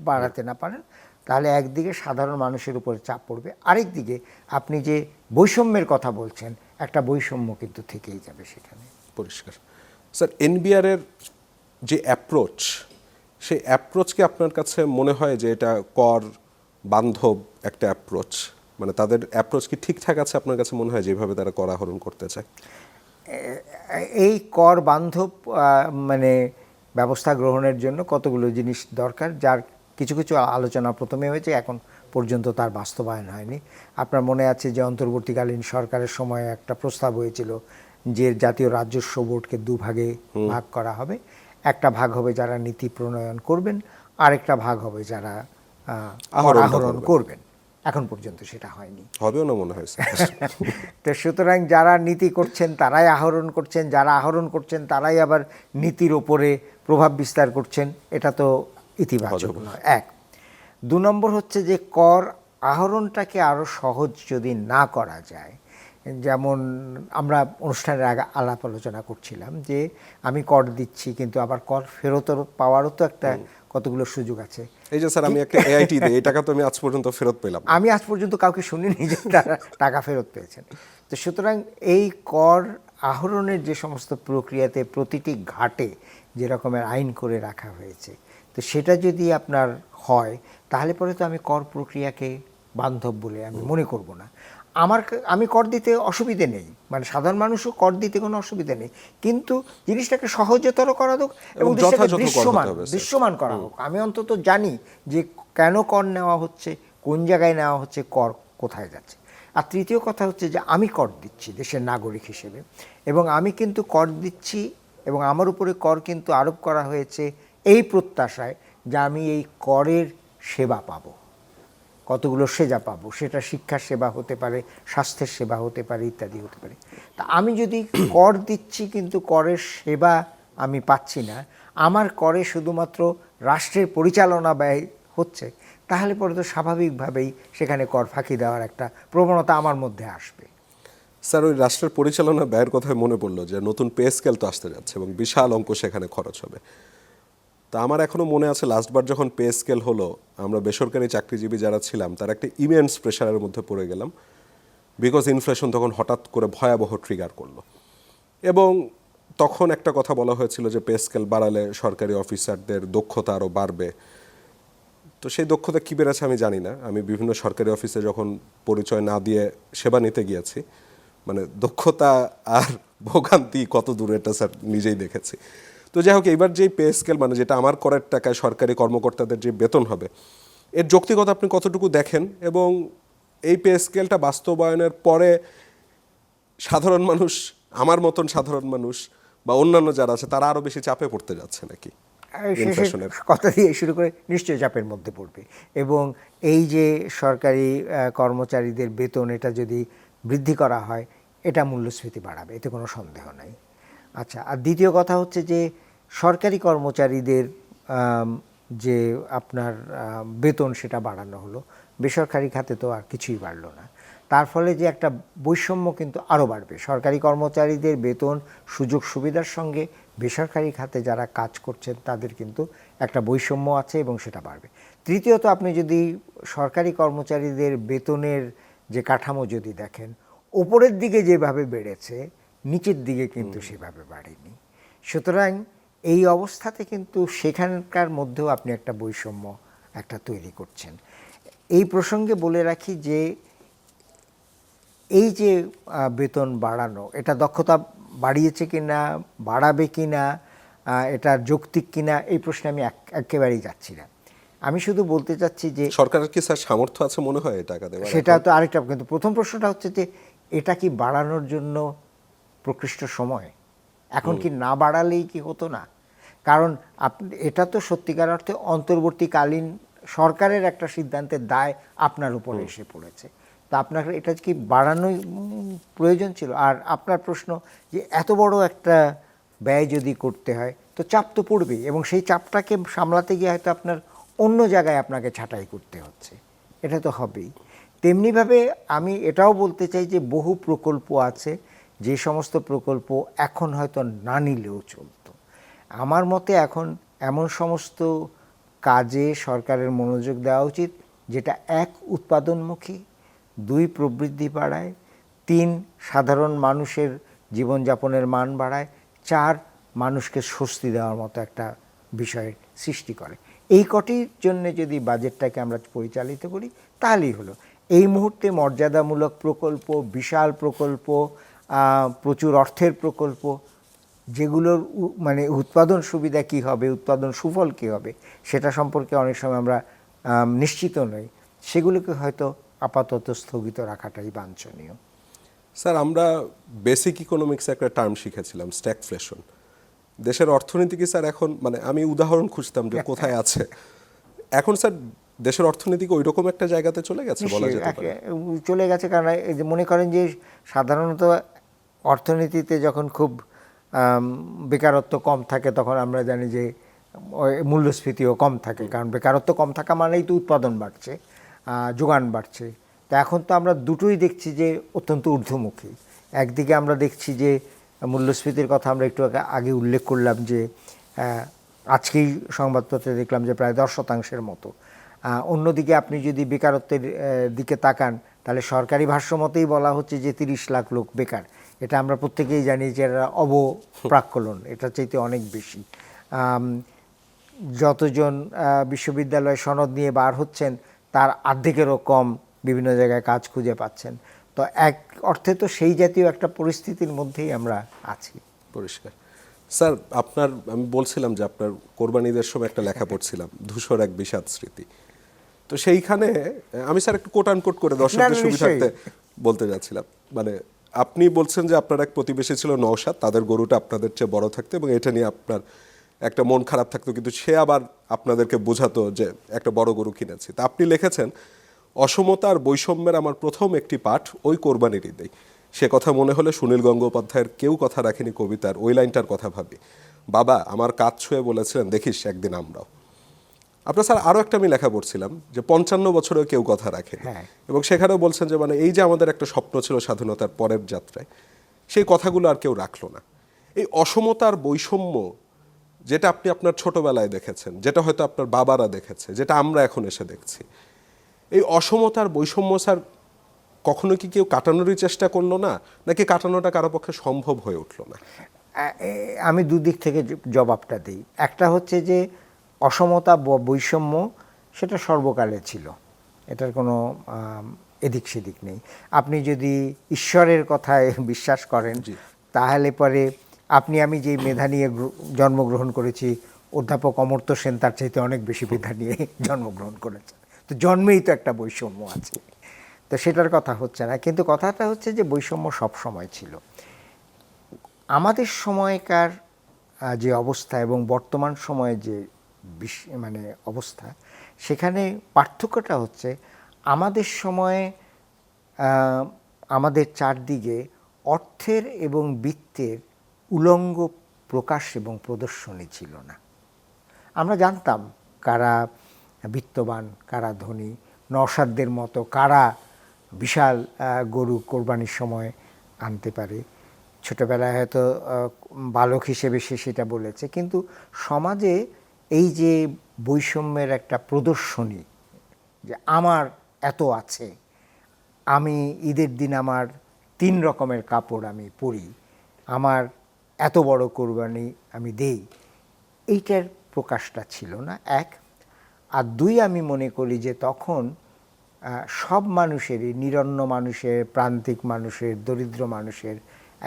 বাড়াতে না পারেন, তাহলে একদিকে সাধারণ মানুষের উপরে চাপ পড়বে, আরেকদিকে আপনি যে বৈষম্যের কথা বলছেন একটা বৈষম্য কিন্তু থেকেই যাবে সেখানে। পরিষ্কার। স্যার, এনবিআর এর যে অ্যাপ্রোচ, সেই অ্যাপ্রোচ কি আপনার কাছে মনে হয় যে এটা কর বান্ধব একটা অ্যাপ্রোচ? মানে তাদের অ্যাপ্রোচ কি ঠিকঠাক আছে আপনার কাছে মনে হয়, যেভাবে তারা কর আহরণ করতে চায়? এই কর বান্ধব মানে ব্যবস্থা গ্রহণের জন্য কতগুলো জিনিস দরকার, যার কিছু কিছু আলোচনা প্রথমে হয়েছে, এখন পর্যন্ত তার বাস্তবায়ন হয়নি। আপনার মনে আছে যে অন্তর্বর্তীকালীন সরকারের সময় একটা প্রস্তাব হয়েছিল যে জাতীয় রাজস্ব বোর্ডকে 2 ভাগে ভাগ করা হবে। একটা ভাগ হবে যারা নীতি প্রণয়ন করবেন, আরেকটা ভাগ হবে যারা আহরণ করবেন। এখন পর্যন্ত সেটা হয়নি, হবেও না মনে হয়। তো সুতরাং যারা নীতি করছেন তারাই আহরণ করছেন, যারা আহরণ করছেন তারাই আবার নীতির ওপরে প্রভাব বিস্তার করছেন, এটা তো ইতিবাচক নয়। 1। 2 নম্বর হচ্ছে যে কর আহরণটাকে আরও সহজ যদি না করা যায়, যেমন আমরা অনুষ্ঠানের আগে আলাপ আলোচনা করছিলাম যে আমি কর দিচ্ছি কিন্তু আবার কর ফেরত পাওয়ারও তো একটা কতগুলো সুযোগ আছে। এই যে স্যার আমি একটা এআইটি দিই, এই টাকা তো আমি আজ পর্যন্ত ফেরত পেলাম, আমি আজ পর্যন্ত কাউকে শুনিনি যে তারা টাকা ফেরত পেয়েছেন। তো সুতরাং এই কর আহরণের যে সমস্ত প্রক্রিয়াতে প্রতিটি ঘাটে যে রকমের আইন করে রাখা হয়েছে, তো সেটা যদি আপনার হয় তাহলে পরে তো আমি কর প্রক্রিয়াকে বান্ধব বলে আমি মনে করব না। আমি কর দিতে অসুবিধে নেই, মানে সাধারণ মানুষও কর দিতে কোনো অসুবিধা নেই, কিন্তু জিনিসটাকে সহজতর করা হোক এবং দৃশ্যমান করা হোক। আমি অন্তত জানি যে কেন কর নেওয়া হচ্ছে, কোন জায়গায় নেওয়া হচ্ছে, কর কোথায় যাচ্ছে। আর তৃতীয় কথা হচ্ছে যে আমি কর দিচ্ছি দেশের নাগরিক হিসেবে, এবং আমি কিন্তু কর দিচ্ছি এবং আমার উপরে কর কিন্তু আরোপ করা হয়েছে এই প্রত্যাশায় যে আমি এই করের সেবা পাবো, কতগুলো সেবা পাবো, সেটা শিক্ষার সেবা হতে পারে, স্বাস্থ্যের সেবা হতে পারে, ইত্যাদি হতে পারে। তা আমি যদি কর দিচ্ছি কিন্তু করের সেবা আমি পাচ্ছি না, আমার করে শুধুমাত্র রাষ্ট্রের পরিচালনা ব্যয় হচ্ছে, তাহলে পরে তো স্বাভাবিকভাবেই সেখানে কর ফাঁকি দেওয়ার একটা প্রবণতা আমার মধ্যে আসবে। স্যার, ওই রাষ্ট্রের পরিচালনা ব্যয়ের কথায় মনে পড়লো যে নতুন পে স্কেল তো আসতে যাচ্ছে এবং বিশাল অঙ্ক সেখানে খরচ হবে। তা আমার এখনো মনে আছে লাস্টবার যখন পে স্কেল হলো, আমরা বেসরকারি চাকরিজীবী যারা ছিলাম তারা একটা ইমেন্স প্রেশারের মধ্যে পড়ে গেলাম, বিকজ ইনফ্লেশন তখন হঠাৎ করে ভয়াবহ ট্রিগার করলো। এবং তখন একটা কথা বলা হয়েছিল যে পে স্কেল বাড়ালে সরকারি অফিসারদের দক্ষতা আরও বাড়বে। তো সেই দক্ষতা কী বেড়েছে আমি জানি না। আমি বিভিন্ন সরকারি অফিসে যখন পরিচয় না দিয়ে সেবা নিতে গিয়েছি, মানে দক্ষতা আর ভোগান্তি কত দূরে এটা স্যার নিজেই দেখেছি। তো যাই হোক, এইবার যেই পে স্কেল, মানে যেটা আমার করের টাকায় সরকারি কর্মকর্তাদের যে বেতন হবে, এর যৌক্তিকতা আপনি কতটুকু দেখেন, এবং এই পে স্কেলটা বাস্তবায়নের পরে সাধারণ মানুষ, আমার মতন সাধারণ মানুষ বা অন্যান্য যারা আছে, তারা আরও বেশি চাপে পড়তে যাচ্ছে নাকি? শেষের কথা দিয়ে শুরু করে নিশ্চয়ই চাপের মধ্যে পড়বে, এবং এই যে সরকারি কর্মচারীদের বেতন এটা যদি বৃদ্ধি করা হয়, এটা মূল্যস্ফীতি বাড়াবে, এতে কোনো সন্দেহ নাই। আচ্ছা, আর দ্বিতীয় কথা হচ্ছে যে সরকারি কর্মচারীদের যে আপনার বেতন সেটা বাড়ানো হলো, বেসরকারি খাতে তো আর কিছুই বাড়লো না। তার ফলে যে একটা বৈষম্য কিন্তু আরও বাড়বে। সরকারি কর্মচারীদের বেতন সুযোগ সুবিধার সঙ্গে বেসরকারি খাতে যারা কাজ করছেন তাদের কিন্তু একটা বৈষম্য আছে এবং সেটা বাড়বে। তৃতীয়ত, আপনি যদি সরকারি কর্মচারীদের বেতনের যে কাঠামো যদি দেখেন, ওপরের দিকে যেভাবে বেড়েছে নিচের দিকে কিন্তু সেভাবে বাড়েনি। সুতরাং এই অবস্থাতে কিন্তু সেখানকার মধ্যেও আপনি একটা বৈষম্য একটা তৈরি করছেন। এই প্রসঙ্গে বলে রাখি যে এই যে বেতন বাড়ানো, এটা দক্ষতা বাড়িয়েছে কিনা, বাড়াবে কিনা, এটা যৌক্তিক কিনা, এই প্রশ্নে আমি একেবারেই যাচ্ছি না। আমি শুধু বলতে চাচ্ছি যে সরকারের কি স্যার সামর্থ্য আছে মনে হয় টাকা দেওয়ার? সেটা তো আরেকটা, কিন্তু প্রথম প্রশ্নটা হচ্ছে যে এটা কি বাড়ানোর জন্য প্রকৃষ্ট সময়? এখন কি না বাড়ালেই কি হতো না? কারণ এটা তো সত্যিকার অর্থে অন্তর্বর্তীকালীন সরকারের একটা সিদ্ধান্তের দায় আপনার উপরে এসে পড়েছে। তা আপনার এটা কি বাড়ানোই প্রয়োজন ছিল? আর আপনার প্রশ্ন যে এত বড় একটা ব্যয় যদি করতে হয় তো চাপ তো পড়বেই, এবং সেই চাপটাকে সামলাতে গিয়ে হয়তো আপনার অন্য জায়গায় আপনাকে ছাঁটাই করতে হচ্ছে, এটা তো হবেই। তেমনিভাবে আমি এটাও বলতে চাই যে বহু প্রকল্প আছে যে সমস্ত প্রকল্প এখন হয়তো না নিলেও চলতো। আমার মতে এখন এমন সমস্ত কাজে সরকারের মনোযোগ দেওয়া উচিত যেটা 1 উৎপাদনমুখী, 2 প্রবৃদ্ধি বাড়ায়, 3 সাধারণ মানুষের জীবনযাপনের মান বাড়ায়, 4 মানুষকে স্বস্তি দেওয়ার মতো একটা বিষয়ের সৃষ্টি করে। এই কটির জন্য যদি বাজেটটাকে আমরা পরিচালিত করি তাহলেই হলো। এই মুহূর্তে মর্যাদামূলক প্রকল্প, বিশাল প্রকল্প, প্রচুর অর্থের প্রকল্প, যেগুলোর মানে উৎপাদন সুবিধা কী হবে, উৎপাদন সুফল কী হবে, সেটা সম্পর্কে অনেক সময় আমরা নিশ্চিত নই, সেগুলোকে হয়তো আপাতত স্থগিত রাখাটাই বাঞ্ছনীয়। স্যার, আমরা বেসিক ইকোনমিক্সে একটা টার্ম শিখেছিলাম, স্ট্যাগফ্লেশন। দেশের অর্থনীতি কি স্যার এখন, মানে আমি উদাহরণ খুঁজতাম যে কোথায় আছে এখন স্যার, দেশের অর্থনীতি কি ওইরকম একটা জায়গাতে চলে গেছে বলা যেতে পারে? চলে গেছে, কারণ এই যে মনে করেন যে সাধারণত অর্থনীতিতে যখন খুব বেকারত্ব কম থাকে তখন আমরা জানি যে মূল্যস্ফীতিও কম থাকে, কারণ বেকারত্ব কম থাকা মানেই তো উৎপাদন বাড়ছে, যোগান বাড়ছে। তা এখন তো আমরা দুটোই দেখছি যে অত্যন্ত ঊর্ধ্বমুখী। একদিকে আমরা দেখছি যে মূল্যস্ফীতির কথা আমরা একটু আগে উল্লেখ করলাম যে আজকেই সংবাদপত্রে দেখলাম যে প্রায় 10% মতো। অন্যদিকে আপনি যদি বেকারত্বের দিকে তাকান তাহলে সরকারি ভাষ্যমতেই বলা হচ্ছে যে 30 লাখ লোক বেকার। এটা আমরা প্রত্যেকেই জানি যে এটা অবপ্রাক্কলন, এটা চাইতে অনেক বেশি। যতজন বিশ্ববিদ্যালয়ে সনদ নিয়ে বার হচ্ছেন তার অর্ধেকেরও কম বিভিন্ন জায়গায় কাজ খুঁজে পাচ্ছেন। তো এক অর্থে তো সেই জাতীয় একটা পরিস্থিতির মধ্যেই আমরা আছি। পরিষ্কার। স্যার, আমি বলছিলাম যে আপনার কোরবানিদের সময় একটা লেখা পড়ছিলাম, ধূসর এক বিষাদ স্মৃতি। তো সেইখানে আমি স্যার একটু কোট আনকোট করে দর্শকদের না, সুবিধার্থে বলতে যাচ্ছিলাম, মানে আপনি বলছেন যে আপনার এক প্রতিবেশী ছিল নওশাদ, তাদের গরুটা আপনাদের চেয়ে বড় থাকতো এবং এটা নিয়ে আপনার একটা মন খারাপ থাকতো, কিন্তু সে আবার আপনাদেরকে বোঝাতো যে একটা বড় গরু কিনেছি। তা আপনি লিখেছেন, অসমতা আর বৈষম্যের আমার প্রথম একটি পাঠ ওই কোরবানির ঈদেই। সে কথা মনে হলে সুনীল গঙ্গোপাধ্যায়ের কেউ কথা রাখেনি কবিতার ওই লাইনটার কথা ভাবি। বাবা আমার কাজ ছুঁয়ে বলেছিলেন, দেখিস একদিন আমরাও। আপনার স্যার আরও একটা আমি লেখা পড়ছিলাম যে 55 বছরেও কেউ কথা রাখেনি, হ্যাঁ। এবং সেখানেও বলছেন যে মানে এই যে আমাদের একটা স্বপ্ন ছিল স্বাধীনতার পরের যাত্রায়, সেই কথাগুলো আর কেউ রাখলো না। এই অসমতার বৈষম্য যেটা আপনি আপনার ছোটবেলায় দেখেছেন, যেটা হয়তো আপনার বাবারা দেখেছে, যেটা আমরা এখন এসে দেখছি, এই অসমতার বৈষম্য স্যার কখনো কি কেউ কাটানোরই চেষ্টা করলো না, নাকি কাটানোটা কারো পক্ষে সম্ভব হয়ে উঠলো না? আমি দুদিক থেকে জবাবটা দিই। একটা হচ্ছে যে অসমতা বৈষম্য সেটা সর্বকালে ছিল, এটার কোনো এদিক সেদিক নেই। আপনি যদি ঈশ্বরের কথায় বিশ্বাস করেন তাহলে পরে আমি যেই মেধা নিয়ে জন্মগ্রহণ করেছি, অধ্যাপক অমর্ত্য সেন তার চাইতে অনেক বেশি মেধা নিয়ে জন্মগ্রহণ করেছেন, তো জন্মেই তো একটা বৈষম্য আছে, তো সেটার কথা হচ্ছে না। কিন্তু কথাটা হচ্ছে যে বৈষম্য সব সময় ছিল। আমাদের সময়কার যে অবস্থা এবং বর্তমান সময়ে যে মানে অবস্থা, সেখানে পার্থক্যটা হচ্ছে আমাদের সময়ে আমাদের চারদিকে অর্থের এবং বিত্তের উলঙ্গ প্রকাশ এবং প্রদর্শনী ছিল না। আমরা জানতাম কারা বিত্তবান, কারা ধনী, নওশাদদের মতো কারা বিশাল গরু কোরবানির সময় আনতে পারে। ছোটবেলায় হয়তো বালক হিসেবে সে সেটা বলেছে, কিন্তু সমাজে এই যে বৈষম্যের একটা প্রদর্শনী, যে আমার এত আছে, আমি ঈদের দিন আমার 3 রকমের কাপড় আমি পরি, আমার এত বড় কোরবানি আমি দেই, এইটার প্রকাশটা ছিল না, এক। আর দুই, আমি মনে করি যে তখন সব মানুষেরই, নিরন্ন মানুষের, প্রান্তিক মানুষের, দরিদ্র মানুষের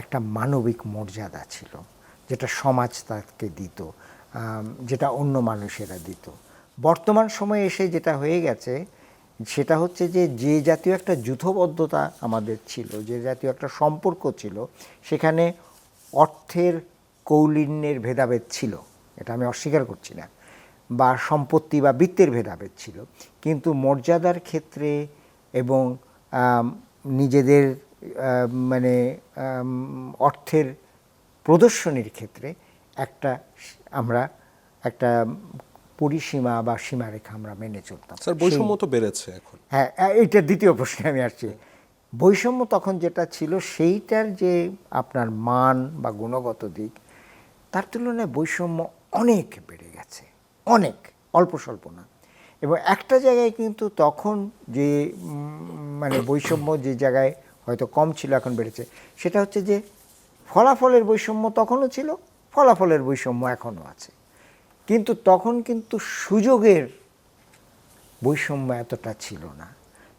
একটা মানবিক মর্যাদা ছিল, যেটা সমাজ তাকে দিত, যেটা অন্য মানুষেরা দিত। বর্তমান সময়ে এসে যেটা হয়ে গেছে সেটা হচ্ছে যে যে জাতীয় একটা যূথবদ্ধতা আমাদের ছিল, যে জাতীয় একটা সম্পর্ক ছিল, সেখানে অর্থের কৌলিন্যের ভেদাভেদ ছিল, এটা আমি অস্বীকার করছি না, বা সম্পত্তি বা বিত্তের ভেদাভেদ ছিল, কিন্তু মর্যাদার ক্ষেত্রে এবং নিজেদের মানে অর্থের প্রদর্শনীর ক্ষেত্রে আমরা একটা পরিসীমা বা সীমারেখা আমরা মেনে চলতাম। স্যার বৈষম্য তো বেড়েছে এখন। হ্যাঁ, এইটা দ্বিতীয় প্রশ্নে আমি আসছি। বৈষম্য তখন যেটা ছিল সেইটার যে আপনার মান বা গুণগত দিক, তার তুলনায় বৈষম্য অনেক বেড়ে গেছে, অনেক, অল্প স্বল্প না। এবং একটা জায়গায় কিন্তু তখন যে মানে বৈষম্য যে জায়গায় হয়তো কম ছিল এখন বেড়েছে, সেটা হচ্ছে যে ফলাফলের বৈষম্য তখনও ছিল, ফলাফলের বৈষম্য এখনও আছে, কিন্তু তখন কিন্তু সুযোগের বৈষম্য এতটা ছিল না।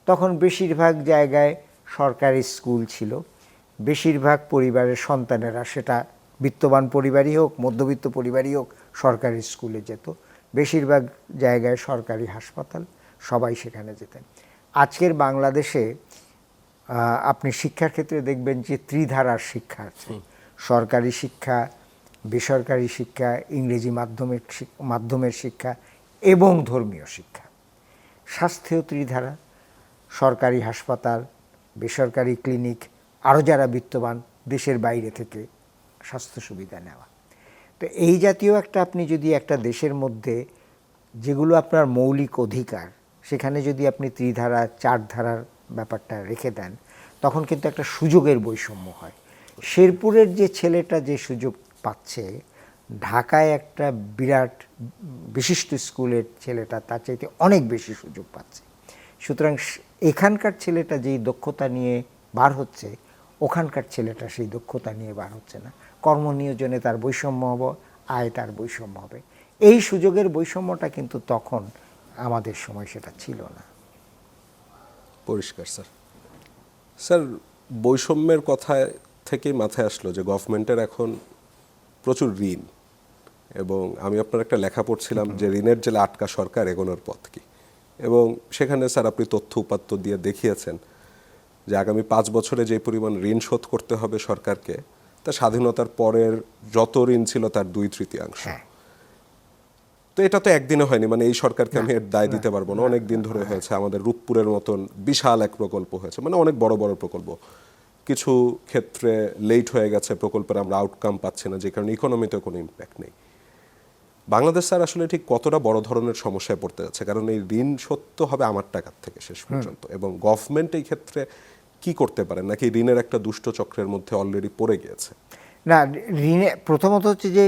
তখন বেশিরভাগ জায়গায় সরকারি স্কুল ছিল, বেশিরভাগ পরিবারের সন্তানেরা, সেটা বিত্তবান পরিবারই হোক, মধ্যবিত্ত পরিবারই হোক, সরকারি স্কুলে যেত, বেশিরভাগ জায়গায় সরকারি হাসপাতাল, সবাই সেখানে যেতেন। আজকের বাংলাদেশে আপনি শিক্ষার ক্ষেত্রে দেখবেন যে ত্রিধারার শিক্ষা আছে, সরকারি শিক্ষা, বেসরকারি শিক্ষা, ইংরেজি মাধ্যমের শিক্ষা এবং ধর্মীয় শিক্ষা। স্বাস্থ্যেও ত্রিধারা, সরকারি হাসপাতাল, বেসরকারি ক্লিনিক, আরও যারা বিত্তবান দেশের বাইরে থেকে স্বাস্থ্য সুবিধা নেওয়া। তো এই জাতীয় একটা আপনি যদি একটা দেশের মধ্যে যেগুলো আপনার মৌলিক অধিকার, সেখানে যদি আপনি ত্রিধারা, 4 ধারার ব্যাপারটা রেখে দেন, তখন কিন্তু একটা সুযোগের বৈষম্য হয়। শেরপুরের যে ছেলেটা যে সুযোগ পাচ্ছে, ঢাকায় একটা বিরাট বিশিষ্ট স্কুলের ছেলেটা তার চাইতে অনেক বেশি সুযোগ পাচ্ছে। সুতরাং এখানকার ছেলেটা যেই দক্ষতা নিয়ে বার হচ্ছে, ওখানকার ছেলেটা সেই দক্ষতা নিয়ে বার হচ্ছে না। কর্মনিয়োজনে তার বৈষম্য হবে, আয় তার বৈষম্য হবে। এই সুযোগের বৈষম্যটা কিন্তু তখন আমাদের সময় সেটা ছিল না। পরিষ্কার স্যার। স্যার বৈষম্যের কথা থেকেই মাথায় আসলো যে গভর্নমেন্টের এখন প্রচুর ঋণ, এবং আমি আপনার একটা লেখা পড়ছিলাম যে ঋণের জেলে আটকা সরকার এগোনোর পথ কি। এবং সেখানে স্যার আপনি তথ্য উপাত্ত দিয়ে দেখিয়েছেন যে আগামী 5 বছরে যে পরিমাণ ঋণ শোধ করতে হবে সরকারকে, তা স্বাধীনতার পরের যত ঋণ ছিল তার 2/3। তো এটা তো একদিনে হয়নি, মানে এই সরকারকে আমি এর দায় দিতে পারবো না, অনেক দিন ধরে হয়েছে। আমাদের রূপপুরের মতন বিশাল এক প্রকল্প হয়েছে, মানে অনেক বড় বড় প্রকল্প, কিছু ক্ষেত্রে লেট হয়ে গেছে প্রকল্পের, আমরা আউটকাম পাচ্ছি না, যে কারণে ইকোনমিতে কোনো ইম্প্যাক্ট নেই। বাংলাদেশ স্যার আসলে ঠিক কতটা বড় ধরনের সমস্যায় পড়তে যাচ্ছে, কারণ এই ঋণ সত্য হবে আমার টাকার থেকে শেষ পর্যন্ত, এবং গভর্নমেন্ট এই ক্ষেত্রে কি করতে পারে, নাকি ঋণের একটা দুষ্ট চক্রের মধ্যে অলরেডি পড়ে গিয়েছে? না, ঋণে প্রথমত হচ্ছে যে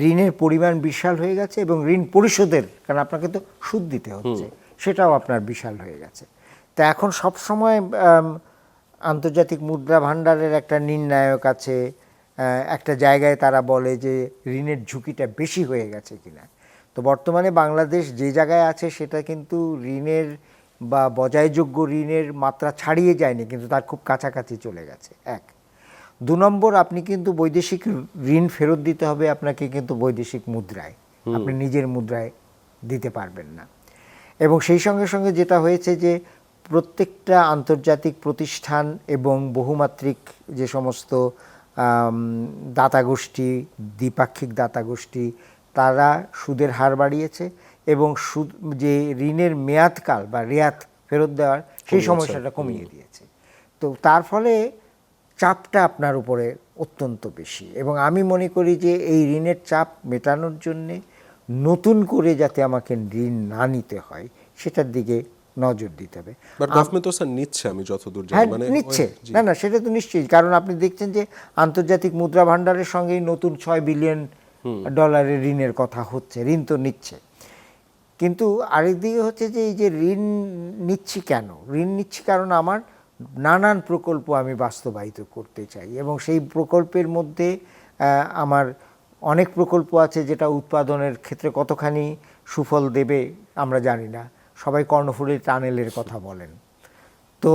ঋণের পরিমাণ বিশাল হয়ে গেছে এবং ঋণ পরিশোধের, কারণ আপনাকে তো সুদ দিতে হচ্ছে, সেটাও আপনার বিশাল হয়ে গেছে। তা এখন সব সময় আন্তর্জাতিক মুদ্রা ভান্ডারের একটা নির্ণায়ক আছে, একটা জায়গায় তারা বলে যে ঋণের ঝুঁকিটা বেশি হয়ে গেছে কিনা। তো বর্তমানে বাংলাদেশ যে জায়গায় আছে সেটা কিন্তু ঋণের বা বজায়যোগ্য ঋণের মাত্রা ছাড়িয়ে যায়নি, কিন্তু তার খুব কাছাকাছি চলে গেছে। 1। 2 নম্বর, আপনি কিন্তু বৈদেশিক ঋণ ফেরত দিতে হবে আপনাকে কিন্তু বৈদেশিক মুদ্রায়, আপনি নিজের মুদ্রায় দিতে পারবেন না। এবং সেই সঙ্গে সঙ্গে যেটা হয়েছে যে প্রত্যেকটা আন্তর্জাতিক প্রতিষ্ঠান এবং বহুমাত্রিক যে সমস্ত দাতা গোষ্ঠী, দ্বিপাক্ষিক দাতা গোষ্ঠী, তারা সুদের হার বাড়িয়েছে এবং সুদ যে ঋণের মেয়াদকাল বা রেয়াত ফেরত দেওয়ার সেই সময়টা কমিয়ে দিয়েছে। তো তার ফলে চাপটা আপনার উপরে অত্যন্ত বেশি, এবং আমি মনে করি যে এই ঋণের চাপ মেটানোর জন্যে নতুন করে যাতে আমাকে ঋণ না নিতে হয় সেটার দিকে নজর দিতে হবে। বাট গভর্নমেন্ট তো স্যার নিচ্ছে, আমি যতদূর জানি, হ্যাঁ মানে নিচ্ছে, না সেটা তো নিশ্চয়ই, কারণ আপনি দেখছেন যে আন্তর্জাতিক মুদ্রা ভান্ডারের সঙ্গেই নতুন $6 বিলিয়ন ঋণের কথা হচ্ছে, ঋণ তো নিচ্ছে। কিন্তু আরেকদিকে হচ্ছে যে এই যে ঋণ নিচ্ছি কেন, ঋণ নিচ্ছি কারণ আমার নানান প্রকল্প আমি বাস্তবায়িত করতে চাই, এবং সেই প্রকল্পের মধ্যে আমার অনেক প্রকল্প আছে যেটা উৎপাদনের ক্ষেত্রে কতখানি সুফল দেবে আমরা জানি না, সবাই কর্ণফুলীর টানেলের কথা বলেন। তো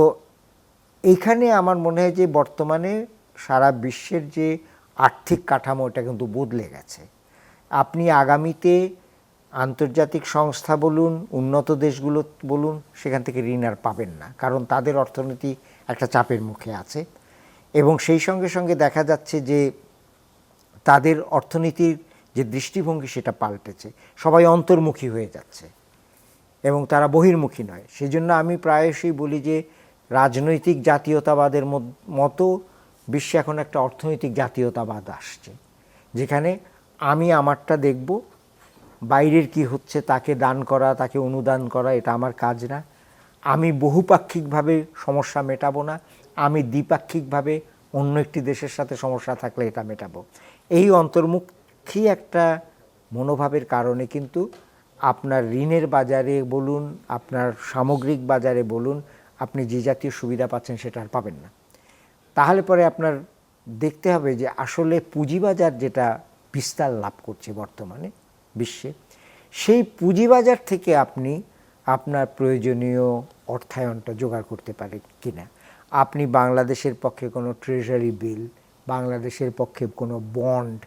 এইখানে আমার মনে হয় যে বর্তমানে সারা বিশ্বের যে আর্থিক কাঠামো এটা কিন্তু বদলে গেছে। আপনি আগামীতে আন্তর্জাতিক সংস্থা বলুন, উন্নত দেশগুলো বলুন, সেখান থেকে ঋণ আর পাবেন না, কারণ তাদের অর্থনীতি একটা চাপের মুখে আছে। এবং সেই সঙ্গে সঙ্গে দেখা যাচ্ছে যে তাদের অর্থনীতির যে দৃষ্টিভঙ্গি সেটা পাল্টেছে, সবাই অন্তর্মুখী হয়ে যাচ্ছে এবং তারা বহির্মুখী নয়। সেই জন্য আমি প্রায়শই বলি যে রাজনৈতিক জাতীয়তাবাদের মতো বিশ্বে এখন একটা অর্থনৈতিক জাতীয়তাবাদ আসছে, যেখানে আমি আমারটা দেখব, বাইরের কি হচ্ছে তাকে দান করা, তাকে অনুদান করা এটা আমার কাজ না। আমি বহুপাক্ষিকভাবে সমস্যা মেটাবো না, আমি দ্বিপাক্ষিকভাবে অন্য একটি দেশের সাথে সমস্যা থাকলে এটা মেটাবো। এই অন্তর্মুখী একটা মনোভাবের কারণে কিন্তু আপনার ঋণের বাজারে বলুন, আপনার সামগ্রিক বাজারে বলুন, আপনি যে জাতীয় সুবিধা পাচ্ছেন সেটা আর পাবেন না। তাহলে পরে আপনার দেখতে হবে যে আসলে পুঁজিবাজার যেটা বিস্তার লাভ করছে বর্তমানে বিশ্বে, সেই পুঁজিবাজার থেকে আপনি আপনার প্রয়োজনীয় অর্থায়নটা জোগাড় করতে পারেন কিনা। আপনি বাংলাদেশের পক্ষে কোনো ট্রেজারি বিল, বাংলাদেশের পক্ষে কোনো বন্ড,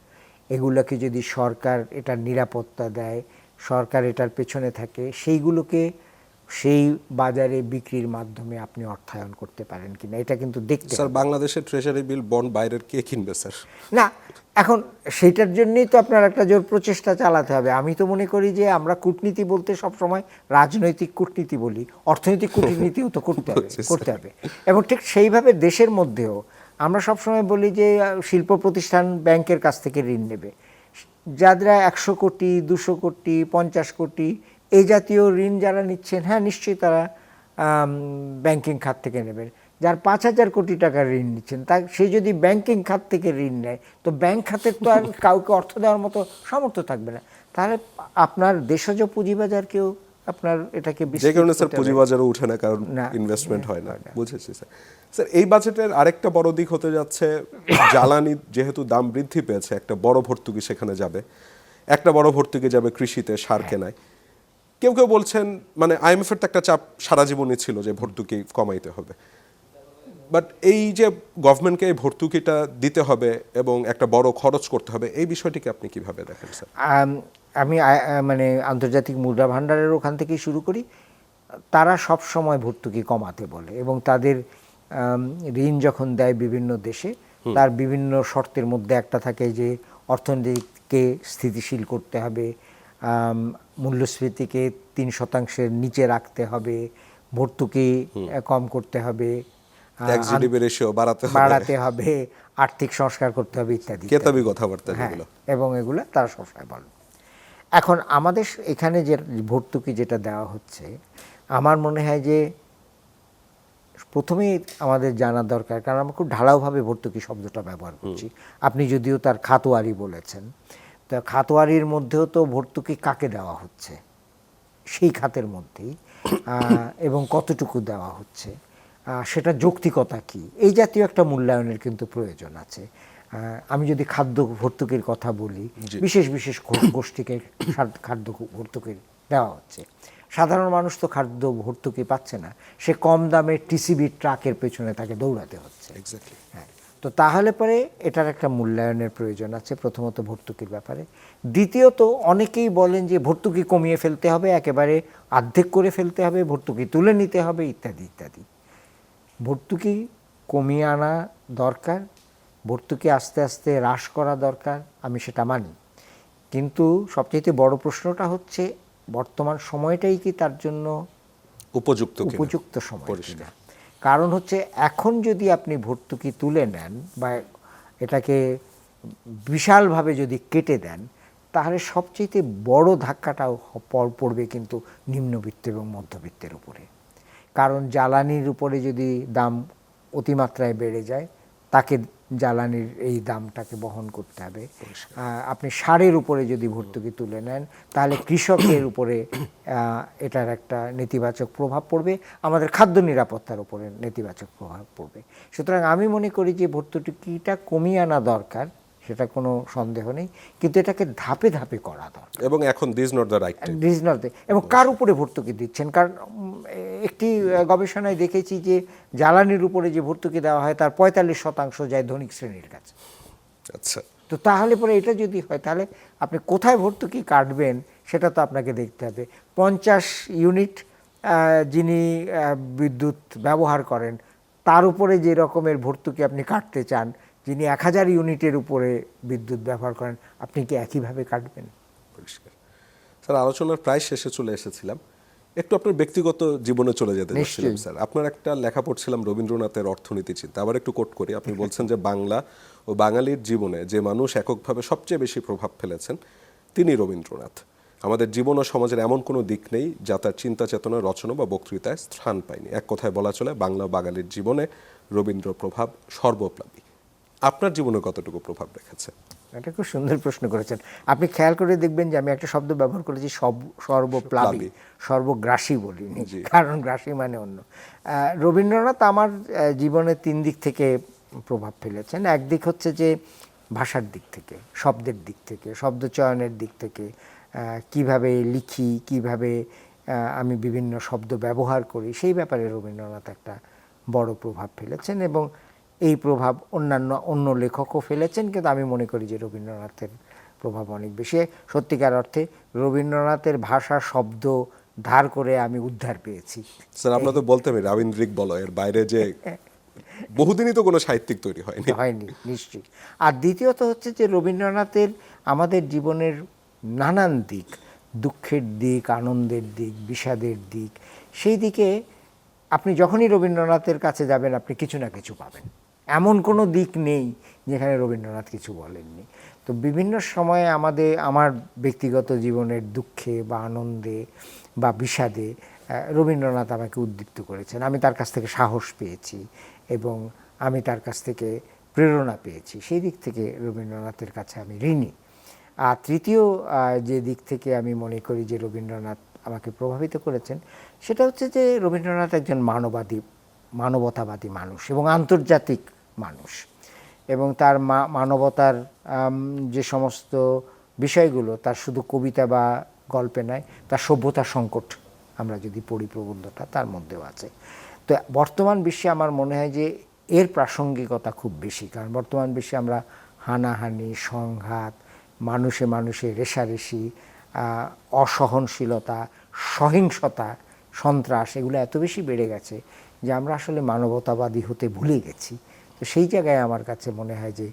এগুলোকে যদি সরকার এটার নিরাপত্তা দেয়, সরকার এটার পেছনে থাকে, সেইগুলোকে সেই বাজারে বিক্রির মাধ্যমে আপনি অর্থায়ন করতে পারেন কিনা, এটা কিন্তু দেখতে স্যার বাংলাদেশের ট্রেজারি বিল বন্ড বাইরের কে কিনবে স্যার? না, এখন সেইটার জন্যই তো আপনার একটা জোর প্রচেষ্টা চালাতে হবে। আমি তো মনে করি যে আমরা কূটনীতি বলতে সবসময় রাজনৈতিক কূটনীতি বলি, অর্থনৈতিক কূটনীতিও তো করতে হবে। এবং ঠিক সেইভাবে দেশের মধ্যেও আমরা সবসময় বলি যে শিল্প প্রতিষ্ঠান ব্যাংকের কাছ থেকে ঋণ নেবে, যারা 100 কোটি 200 কোটি 50 কোটি এই জাতীয় ঋণ যারা নিচ্ছেন, হ্যাঁ নিশ্চয়ই তারা ব্যাংকিং খাত থেকে নেবেন। যার 5,000 কোটি টাকার ঋণ নিচ্ছেন, তা সে যদি ব্যাংকিং খাত থেকে ঋণ নেয়, তো ব্যাংক খাতের তো আর কাউকে অর্থ দেওয়ার মতো সামর্থ্য থাকবে না। তাহলে আপনার দেশজ পুঁজিবাজারকেও আপনার এটাকে যে কারণে স্যার পুঁজিবাজারও উঠে না, কারণ ইনভেস্টমেন্ট হয় না। বুঝেছি স্যার। স্যার এই বাজেটের আরেকটা বড় দিক হতে যাচ্ছে জ্বালানি, যেহেতু দাম বৃদ্ধি পেয়েছে, একটা বড় ভর্তুকি সেখানে যাবে, একটা বড় ভর্তুকি যাবে কৃষিতে, সার কেনায়। কেউ কেউ বলছেন, মানে IMF এর তো একটা চাপ সারা জীবনই ছিল যে ভর্তুকি কমাইতে হবে, বাট এই যে গভর্নমেন্টকে এই ভর্তুকিটা দিতে হবে এবং একটা বড় খরচ করতে হবে, এই বিষয়টিকে আপনি কিভাবে দেখেন স্যার? আমি মানে আন্তর্জাতিক মুদ্রা ভান্ডারের ওখান থেকেই শুরু করি। তারা সব সময় ভর্তুকি কমাতে বলে এবং তাদের ঋণ যখন দেয় বিভিন্ন দেশে তার বিভিন্ন শর্তের মধ্যে একটা থাকে যে অর্থনীতিকে স্থিতিশীল করতে হবে, মূল্যস্ফীতিকে 3% নিচে রাখতে হবে, ভর্তুকি কম করতে হবে, জিডিপি রেশিও বাড়াতে হবে, আর্থিক সংস্কার করতে হবে ইত্যাদি কেতাবি কথাবার্তা হ্যাঁ, যেগুলো। এবং এগুলো তারা সবসময় বলে। এখন আমাদের এখানে যে ভর্তুকি যেটা দেওয়া হচ্ছে, আমার মনে হয় যে প্রথমেই আমাদের জানা দরকার, কারণ আমরা খুব ঢালাওভাবে ভর্তুকি শব্দটা ব্যবহার করছি। আপনি যদিও তার খাতোয়ারি বলেছেন, তা খাতোয়ারির মধ্যেও তো ভর্তুকি কাকে দেওয়া হচ্ছে সেই খাতের মধ্যেই এবং কতটুকু দেওয়া হচ্ছে সেটা যৌক্তিকতা কি, এই জাতীয় একটা মূল্যায়নের কিন্তু প্রয়োজন আছে। আমি যদি খাদ্য ভর্তুকির কথা বলি, বিশেষ বিশেষ গোষ্ঠীকে খাদ্য ভর্তুকি দেওয়া হচ্ছে। সাধারণ মানুষ তো খাদ্য ভর্তুকি পাচ্ছে না, সে কম দামে টিসিবি ট্রাকের পেছনে তাকে দৌড়াতে হচ্ছে। হ্যাঁ, তো তাহলে পরে এটার একটা মূল্যায়নের প্রয়োজন আছে, প্রথমত ভর্তুকির ব্যাপারে। দ্বিতীয়ত অনেকেই বলেন যে ভর্তুকি কমিয়ে ফেলতে হবে, একেবারে অর্ধেক করে ফেলতে হবে, ভর্তুকি তুলে নিতে হবে ইত্যাদি ইত্যাদি। ভর্তুকি কমিয়ে আনা দরকার, ভর্তুকি আস্তে আস্তে হ্রাস করা দরকার, আমি সেটা মানি। কিন্তু সবচেয়ে বড় প্রশ্নটা হচ্ছে বর্তমান সময়টাই কি তার জন্য উপযুক্ত সময় কিনা। কারণ হচ্ছে এখন যদি আপনি ভর্তুকি তুলে নেন বা এটাকে বিশালভাবে যদি কেটে দেন, তাহলে সবচেয়ে বড় ধাক্কাটাও পড়বে কিন্তু নিম্নবিত্ত এবং মধ্যবিত্তের উপরে। কারণ জ্বালানির উপরে যদি দাম অতিমাত্রায় বেড়ে যায়, তাকে জ্বালানির এই দামটাকে বহন করতে হবে। আপনি সারের উপরে যদি ভর্তুকি তুলে নেন, তাহলে কৃষকের উপরে এটার একটা নেতিবাচক প্রভাব পড়বে, আমাদের খাদ্য নিরাপত্তার উপরে নেতিবাচক প্রভাব পড়বে। সুতরাং আমি মনে করি যে ভর্তুকিটা কমিয়ে আনা দরকার, সেটা কোনো সন্দেহ নেই, কিন্তু এটাকে ধাপে ধাপে করা দরকার। এবং এখন this not the right time. এবং কার উপরে ভর্তুকি দিচ্ছেন? কারণ একটি গবেষণায় দেখেছি যে জ্বালানির উপরে যে ভর্তুকি দেওয়া হয় তার 45% যায় ধনিক শ্রেণীর কাছে। আচ্ছা, তো তাহলে পরে এটা যদি হয়, তাহলে আপনি কোথায় ভর্তুকি কাটবেন সেটা তো আপনাকে দেখতে হবে। 50 ইউনিট যিনি বিদ্যুৎ ব্যবহার করেন, তার উপরে যে রকমের ভর্তুকি আপনি কাটতে চান, যিনি 1000 ইউনিটের উপরে বিদ্যুৎ ব্যবহার করেন, আপনি কি একইভাবে কাটবেন? পরিষ্কার। স্যার, আলোচনার প্রায় শেষে চলে এসেছিলাম, একটু আপনার ব্যক্তিগত জীবনে চলে যেতে চাচ্ছিলাম। স্যার, আপনার একটা লেখা পড়ছিলাম রবীন্দ্রনাথের অর্থনীতি চিন্তা, আবার একটু কোট করি। আপনি বলছেন যে বাংলা ও বাঙালির জীবনে যে মানুষ এককভাবে সবচেয়ে বেশি প্রভাব ফেলেছেন তিনি রবীন্দ্রনাথ। আমাদের জীবন ও সমাজের এমন কোনো দিক নেই যা তার চিন্তা চেতনা, রচনা বা বক্তৃতায় স্থান পায়নি। এক কথায় বলা চলে, বাংলা ও বাঙালির জীবনে রবীন্দ্র প্রভাব সর্বপ্লাবী। আপনার জীবনে কতটুকু প্রভাব রেখেছে? এটা খুব সুন্দর প্রশ্ন করেছেন। আপনি খেয়াল করে দেখবেন যে আমি একটা শব্দ ব্যবহার করেছি, সর্বপ্লাবী, সর্বগ্রাসী বলিনি, কারণ গ্রাসী মানে অন্য। রবীন্দ্রনাথ আমার জীবনে 3 দিক থেকে প্রভাব ফেলেছেন। একদিক হচ্ছে যে ভাষার দিক থেকে, শব্দের দিক থেকে, শব্দ চয়নের দিক থেকে, কিভাবে লিখি, কিভাবে আমি বিভিন্ন শব্দ ব্যবহার করি, সেই ব্যাপারে রবীন্দ্রনাথ একটা বড় প্রভাব ফেলেছেন এবং এই প্রভাব অন্য লেখকও ফেলেছেন, কিন্তু আমি মনে করি যে রবীন্দ্রনাথের প্রভাব অনেক বেশি। সত্যিকার অর্থে রবীন্দ্রনাথের ভাষা শব্দ ধার করে আমি উদ্ধার পেয়েছি। স্যার, আপনার তো বলতে হবে রবীন্দ্রিক বলয়ের বাইরে যে বহুদিনই তো কোনো সাহিত্যিক তৈরি হয়নি। নিশ্চয়ই। আর দ্বিতীয়ত হচ্ছে যে রবীন্দ্রনাথের আমাদের জীবনের নানান দিক, দুঃখের দিক, আনন্দের দিক, বিষাদের দিক, সেই দিকে আপনি যখনই রবীন্দ্রনাথের কাছে যাবেন আপনি কিছু না কিছু পাবেন। এমন কোনো দিক নেই যেখানে রবীন্দ্রনাথ কিছু বলেননি। তো বিভিন্ন সময়ে আমার ব্যক্তিগত জীবনের দুঃখে বা আনন্দে বা বিষাদে রবীন্দ্রনাথ আমাকে উদ্দীপ্ত করেছেন। আমি তার কাছ থেকে সাহস পেয়েছি এবং আমি তার কাছ থেকে প্রেরণা পেয়েছি। সেই দিক থেকে রবীন্দ্রনাথের কাছে আমি ঋণী। আর তৃতীয় যে দিক থেকে আমি মনে করি যে রবীন্দ্রনাথ আমাকে প্রভাবিত করেছেন, সেটা হচ্ছে যে রবীন্দ্রনাথ একজন মানবতাবাদী মানুষ এবং আন্তর্জাতিক মানুষ, এবং তার মানবতার যে সমস্ত বিষয়গুলো তার শুধু কবিতা বা গল্পে নয়, তার সভ্যতার সংকট আমরা যদি পড়ি প্রবন্ধটা, তার মধ্যেও আছে। তো বর্তমান বিশ্বে আমার মনে হয় যে এর প্রাসঙ্গিকতা খুব বেশি, কারণ বর্তমান বিশ্বে আমরা হানাহানি, সংঘাত, মানুষে রেষারেষি, অসহনশীলতা, সহিংসতা সন্ত্রাস এগুলো এত বেশি বেড়ে গেছে যে আমরা আসলে মানবতাবাদী হতে ভুলে গেছি। তো সেই জায়গায় আমার কাছে মনে হয় যে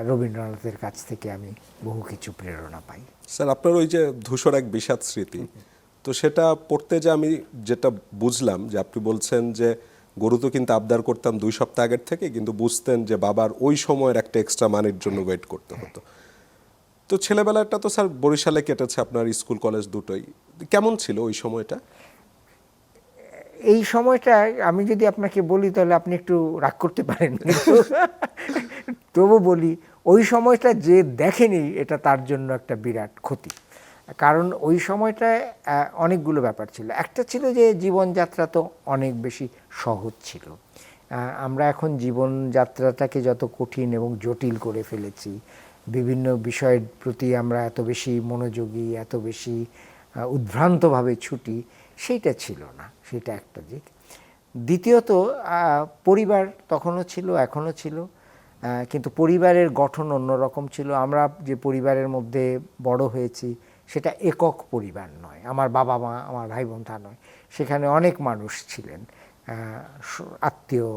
রবীন্দ্রনাথের কাছ থেকে আমি বহু কিছু প্রেরণা পাই। স্যার, আপনার ওই যে ধূসর এক বিষাদ স্মৃতি, তো সেটা পড়তে যে আমি যেটা বুঝলাম যে আপনি বলছেন যে গরু তো কিন্তু আবদার করতাম 2 সপ্তাহ আগের থেকে, কিন্তু বুঝতেন যে বাবার ওই সময়ের একটা এক্সট্রা মানির জন্য ওয়েট করতে হতো। তো ছেলেবেলাটা তো স্যার বরিশালে কেটেছে আপনার, স্কুল কলেজ দুটোই। কেমন ছিল ওই সময়টা? এই সময়টা আমি যদি আপনাকে বলি তাহলে আপনি একটু রাগ করতে পারেন, তবু বলি ওই সময়টা যে দেখেনি এটা তার জন্য একটা বিরাট ক্ষতি। কারণ ওই সময়টায় অনেকগুলো ব্যাপার ছিল। একটা ছিল যে জীবনযাত্রা তো অনেক বেশি সহজ ছিল। আমরা এখন জীবনযাত্রাটাকে যত কঠিন এবং জটিল করে ফেলেছি, বিভিন্ন বিষয়ের প্রতি আমরা এত বেশি মনোযোগী, এত বেশি উদ্ভ্রান্তভাবে ছুটি, সেইটা ছিল না। সেটা একটা দিক। দ্বিতীয়ত পরিবার তখনও ছিল, এখনও ছিল, কিন্তু পরিবারের গঠন অন্যরকম ছিল। আমরা যে পরিবারের মধ্যে বড় হয়েছি সেটা একক পরিবার নয়, আমার বাবা মা আমার ভাই বোন তা নয়, সেখানে অনেক মানুষ ছিলেন, আত্মীয়,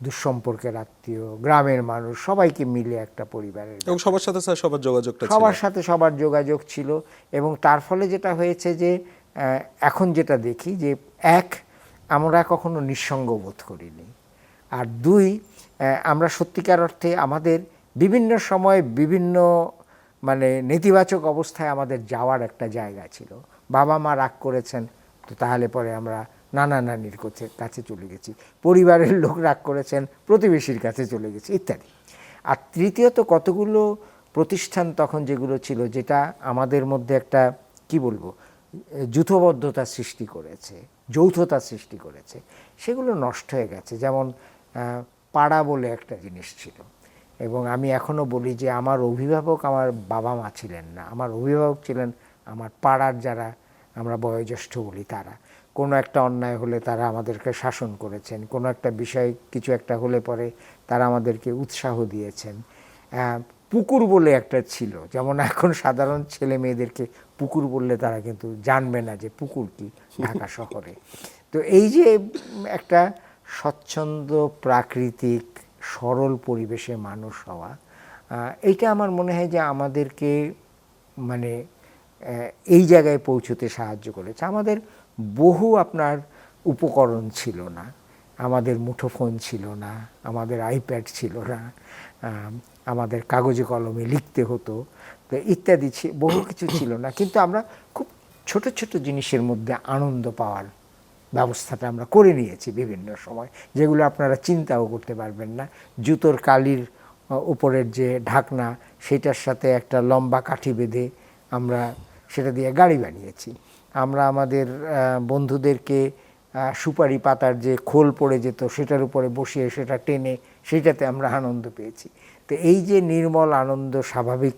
দুঃসম্পর্কের আত্মীয়, গ্রামের মানুষ, সবাইকে মিলে একটা পরিবারের, এবং সবার সাথে স্যার সবার যোগাযোগটা ছিল। সবার সাথে সবার যোগাযোগ ছিল। এবং তার ফলে যেটা হয়েছে যে এখন যেটা দেখি যে এক, আমরা কখনো নিঃসঙ্গ বোধ করিনি, আর দুই, আমরা সত্যিকার অর্থে আমাদের বিভিন্ন সময় বিভিন্ন মানে নেতিবাচক অবস্থায় আমাদের যাওয়ার একটা জায়গা ছিল। বাবা মা রাগ করেছেন, তো তাহলে পরে আমরা নানা নানির কাছে চলে গেছি, পরিবারের লোক রাগ করেছেন, প্রতিবেশীর কাছে চলে গেছি ইত্যাদি। আর তৃতীয়ত কতগুলো প্রতিষ্ঠান তখন যেগুলো ছিল, যেটা আমাদের মধ্যে একটা কি বলবো যূথবদ্ধতা সৃষ্টি করেছে, যৌথতা সৃষ্টি করেছে, সেগুলো নষ্ট হয়ে গেছে। যেমন পাড়া বলে একটা জিনিস ছিল, এবং আমি এখনও বলি যে আমার অভিভাবক আমার বাবা মা ছিলেন না, আমার অভিভাবক ছিলেন আমার পাড়ার যারা আমরা বয়োজ্যেষ্ঠ বলি তারা। কোনো একটা অন্যায় হলে তারা আমাদেরকে শাসন করেছেন, কোনো একটা বিষয় কিছু একটা হলে পরে তারা আমাদেরকে উৎসাহ দিয়েছেন। পুকুর বলে একটা ছিল, যেমন এখন সাধারণ ছেলে মেয়েদেরকে পুকুর বললে তারা কিন্তু জানবে না যে পুকুর কি ঢাকা শহরে। তো এই যে একটা স্বচ্ছন্দ প্রাকৃতিক সরল পরিবেশে মানুষ হওয়া, এইটা আমার মনে হয় যে আমাদেরকে মানে এই জায়গায় পৌঁছতে সাহায্য করেছে। আমাদের বহু আপনার উপকরণ ছিল না, আমাদের মুঠোফোন ছিল না, আমাদের আইপ্যাড ছিল না, আমাদের কাগজে কলমে লিখতে হতো, তো ইত্যাদি বহু কিছু ছিল না। কিন্তু আমরা খুব ছোট ছোট জিনিসের মধ্যে আনন্দ পাওয়ার ব্যবস্থাটা আমরা করে নিয়েছি বিভিন্ন সময়, যেগুলো আপনারা চিন্তাও করতে পারবেন না। জুতোর কালির উপরের যে ঢাকনা, সেটার সাথে একটা লম্বা কাঠি বেঁধে আমরা সেটা দিয়ে গাড়ি বানিয়েছি। আমরা আমাদের বন্ধুদেরকে সুপারি পাতার যে খোল পড়ে যেত সেটার উপরে বসিয়ে সেটা টেনে সেইটাতে আমরা আনন্দ পেয়েছি। তো এই যে নির্মল আনন্দ, স্বাভাবিক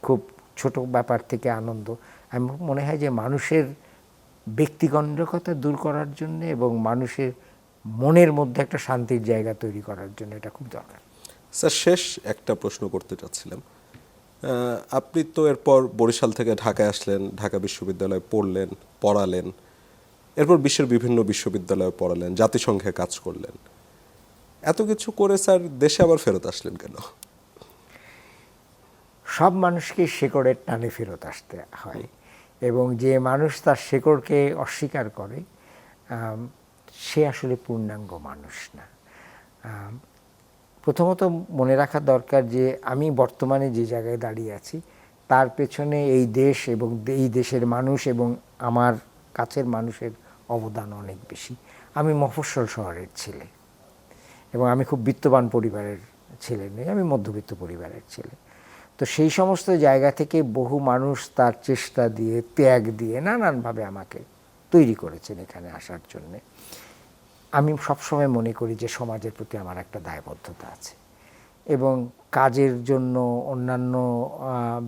খুব ছোট ব্যাপার থেকে আনন্দ, আমি মনে হয় যে মানুষের ব্যক্তিগণ্ডকতা দূর করার জন্য এবং মানুষের মনের মধ্যে একটা শান্তির জায়গা তৈরি করার জন্য এটা খুব দরকার। স্যার, শেষ একটা প্রশ্ন করতে চাচ্ছিলাম। আপনি তো এরপর বরিশাল থেকে ঢাকায় আসলেন, ঢাকা বিশ্ববিদ্যালয়ে পড়লেন, পড়ালেন, এরপর বিশ্বের বিভিন্ন বিশ্ববিদ্যালয়ে পড়ালেন, জাতিসংঘে কাজ করলেন। এত কিছু করে স্যার দেশে আবার ফেরত আসলেন কেন? সব মানুষকে শেকড়ের টানে ফেরত আসতে হয়, এবং যে মানুষ তার শেকড়কে অস্বীকার করে সে আসলে পূর্ণাঙ্গ মানুষ না। প্রথমত মনে রাখা দরকার যে আমি বর্তমানে যে জায়গায় দাঁড়িয়ে আছি তার পেছনে এই দেশ এবং এই দেশের মানুষ এবং আমার কাছের মানুষের অবদান অনেক বেশি। আমি মফস্বল শহরের ছেলে এবং আমি খুব বিত্তবান পরিবারের ছেলে নই, আমি মধ্যবিত্ত পরিবারের ছেলে। তো সেই সমস্ত জায়গা থেকে বহু মানুষ তার চেষ্টা দিয়ে, ত্যাগ দিয়ে নানানভাবে আমাকে তৈরি করেছেন এখানে আসার জন্যে। আমি সবসময় মনে করি যে সমাজের প্রতি আমার একটা দায়বদ্ধতা আছে, এবং কাজের জন্য, অন্যান্য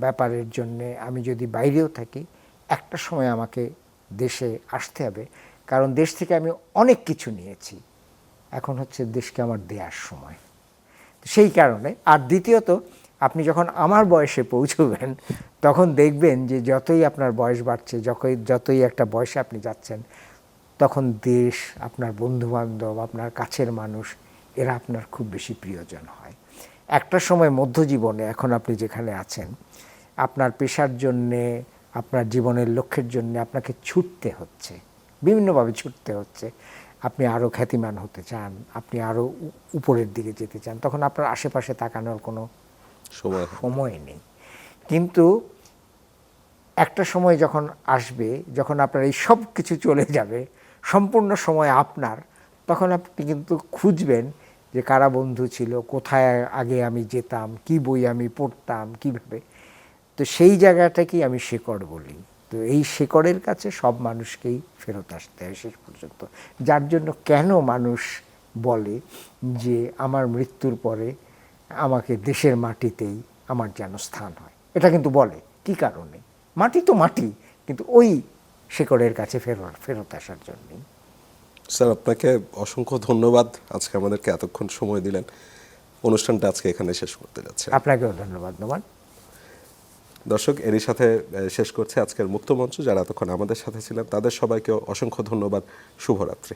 ব্যাপারের জন্যে আমি যদি বাইরেও থাকি, একটা সময় আমাকে দেশে আসতে হবে, কারণ দেশ থেকে আমি অনেক কিছু নিয়েছি, এখন হচ্ছে দেশকে আমার দেওয়ার সময়। সেই কারণে। আর দ্বিতীয়ত, আপনি যখন আমার বয়সে পৌঁছবেন তখন দেখবেন যে যতই আপনার বয়স বাড়ছে, যতই একটা বয়সে আপনি যাচ্ছেন, তখন দেশ, আপনার বন্ধুবান্ধব, আপনার কাছের মানুষ, এরা আপনার খুব বেশি প্রিয়জন হয়। একটা সময় মধ্যজীবনে, এখন আপনি যেখানে আছেন, আপনার পেশার জন্যে, আপনার জীবনের লক্ষ্যের জন্যে আপনাকে ছুটতে হচ্ছে, বিভিন্নভাবে ছুটতে হচ্ছে। আপনি আরও খ্যাতিমান হতে চান, আপনি আরও উপরের দিকে যেতে চান, তখন আপনার আশেপাশে তাকানোর কোনো সময় নেই। কিন্তু একটা সময় যখন আসবে, যখন আপনার এই সব কিছু চলে যাবে, সম্পূর্ণ সময় আপনার, তখন আপনি কিন্তু খুঁজবেন যে কারা বন্ধু ছিল, কোথায় আগে আমি যেতাম, কি বই আমি পড়তাম, কীভাবে। তো সেই জায়গাটাকেই আমি শেকড় বলি। তো এই শেকড়ের কাছে সব মানুষকেই ফেরত আসতে হয় শেষ পর্যন্ত। যার জন্য কেন মানুষ বলে যে আমার মৃত্যুর পরে আমাকে দেশের মাটিতেই আমার যেন স্থান হয়, এটা কিন্তু বলে কী কারণে? মাটি তো মাটি, কিন্তু ওই শেকড়ের কাছে ফেরত আসার জন্যই। স্যার, আপনাকে অসংখ্য ধন্যবাদ, আজকে আমাদেরকে এতক্ষণ সময় দিলেন। অনুষ্ঠানটা আজকে এখানে শেষ করতে যাচ্ছে। আপনাকেও ধন্যবাদ নোমান। দর্শক, এরই সাথে শেষ করছে আজকের মুক্তমঞ্চ। যারা এতক্ষণ আমাদের সাথে ছিলেন তাদের সবাইকে অসংখ্য ধন্যবাদ। শুভরাত্রি।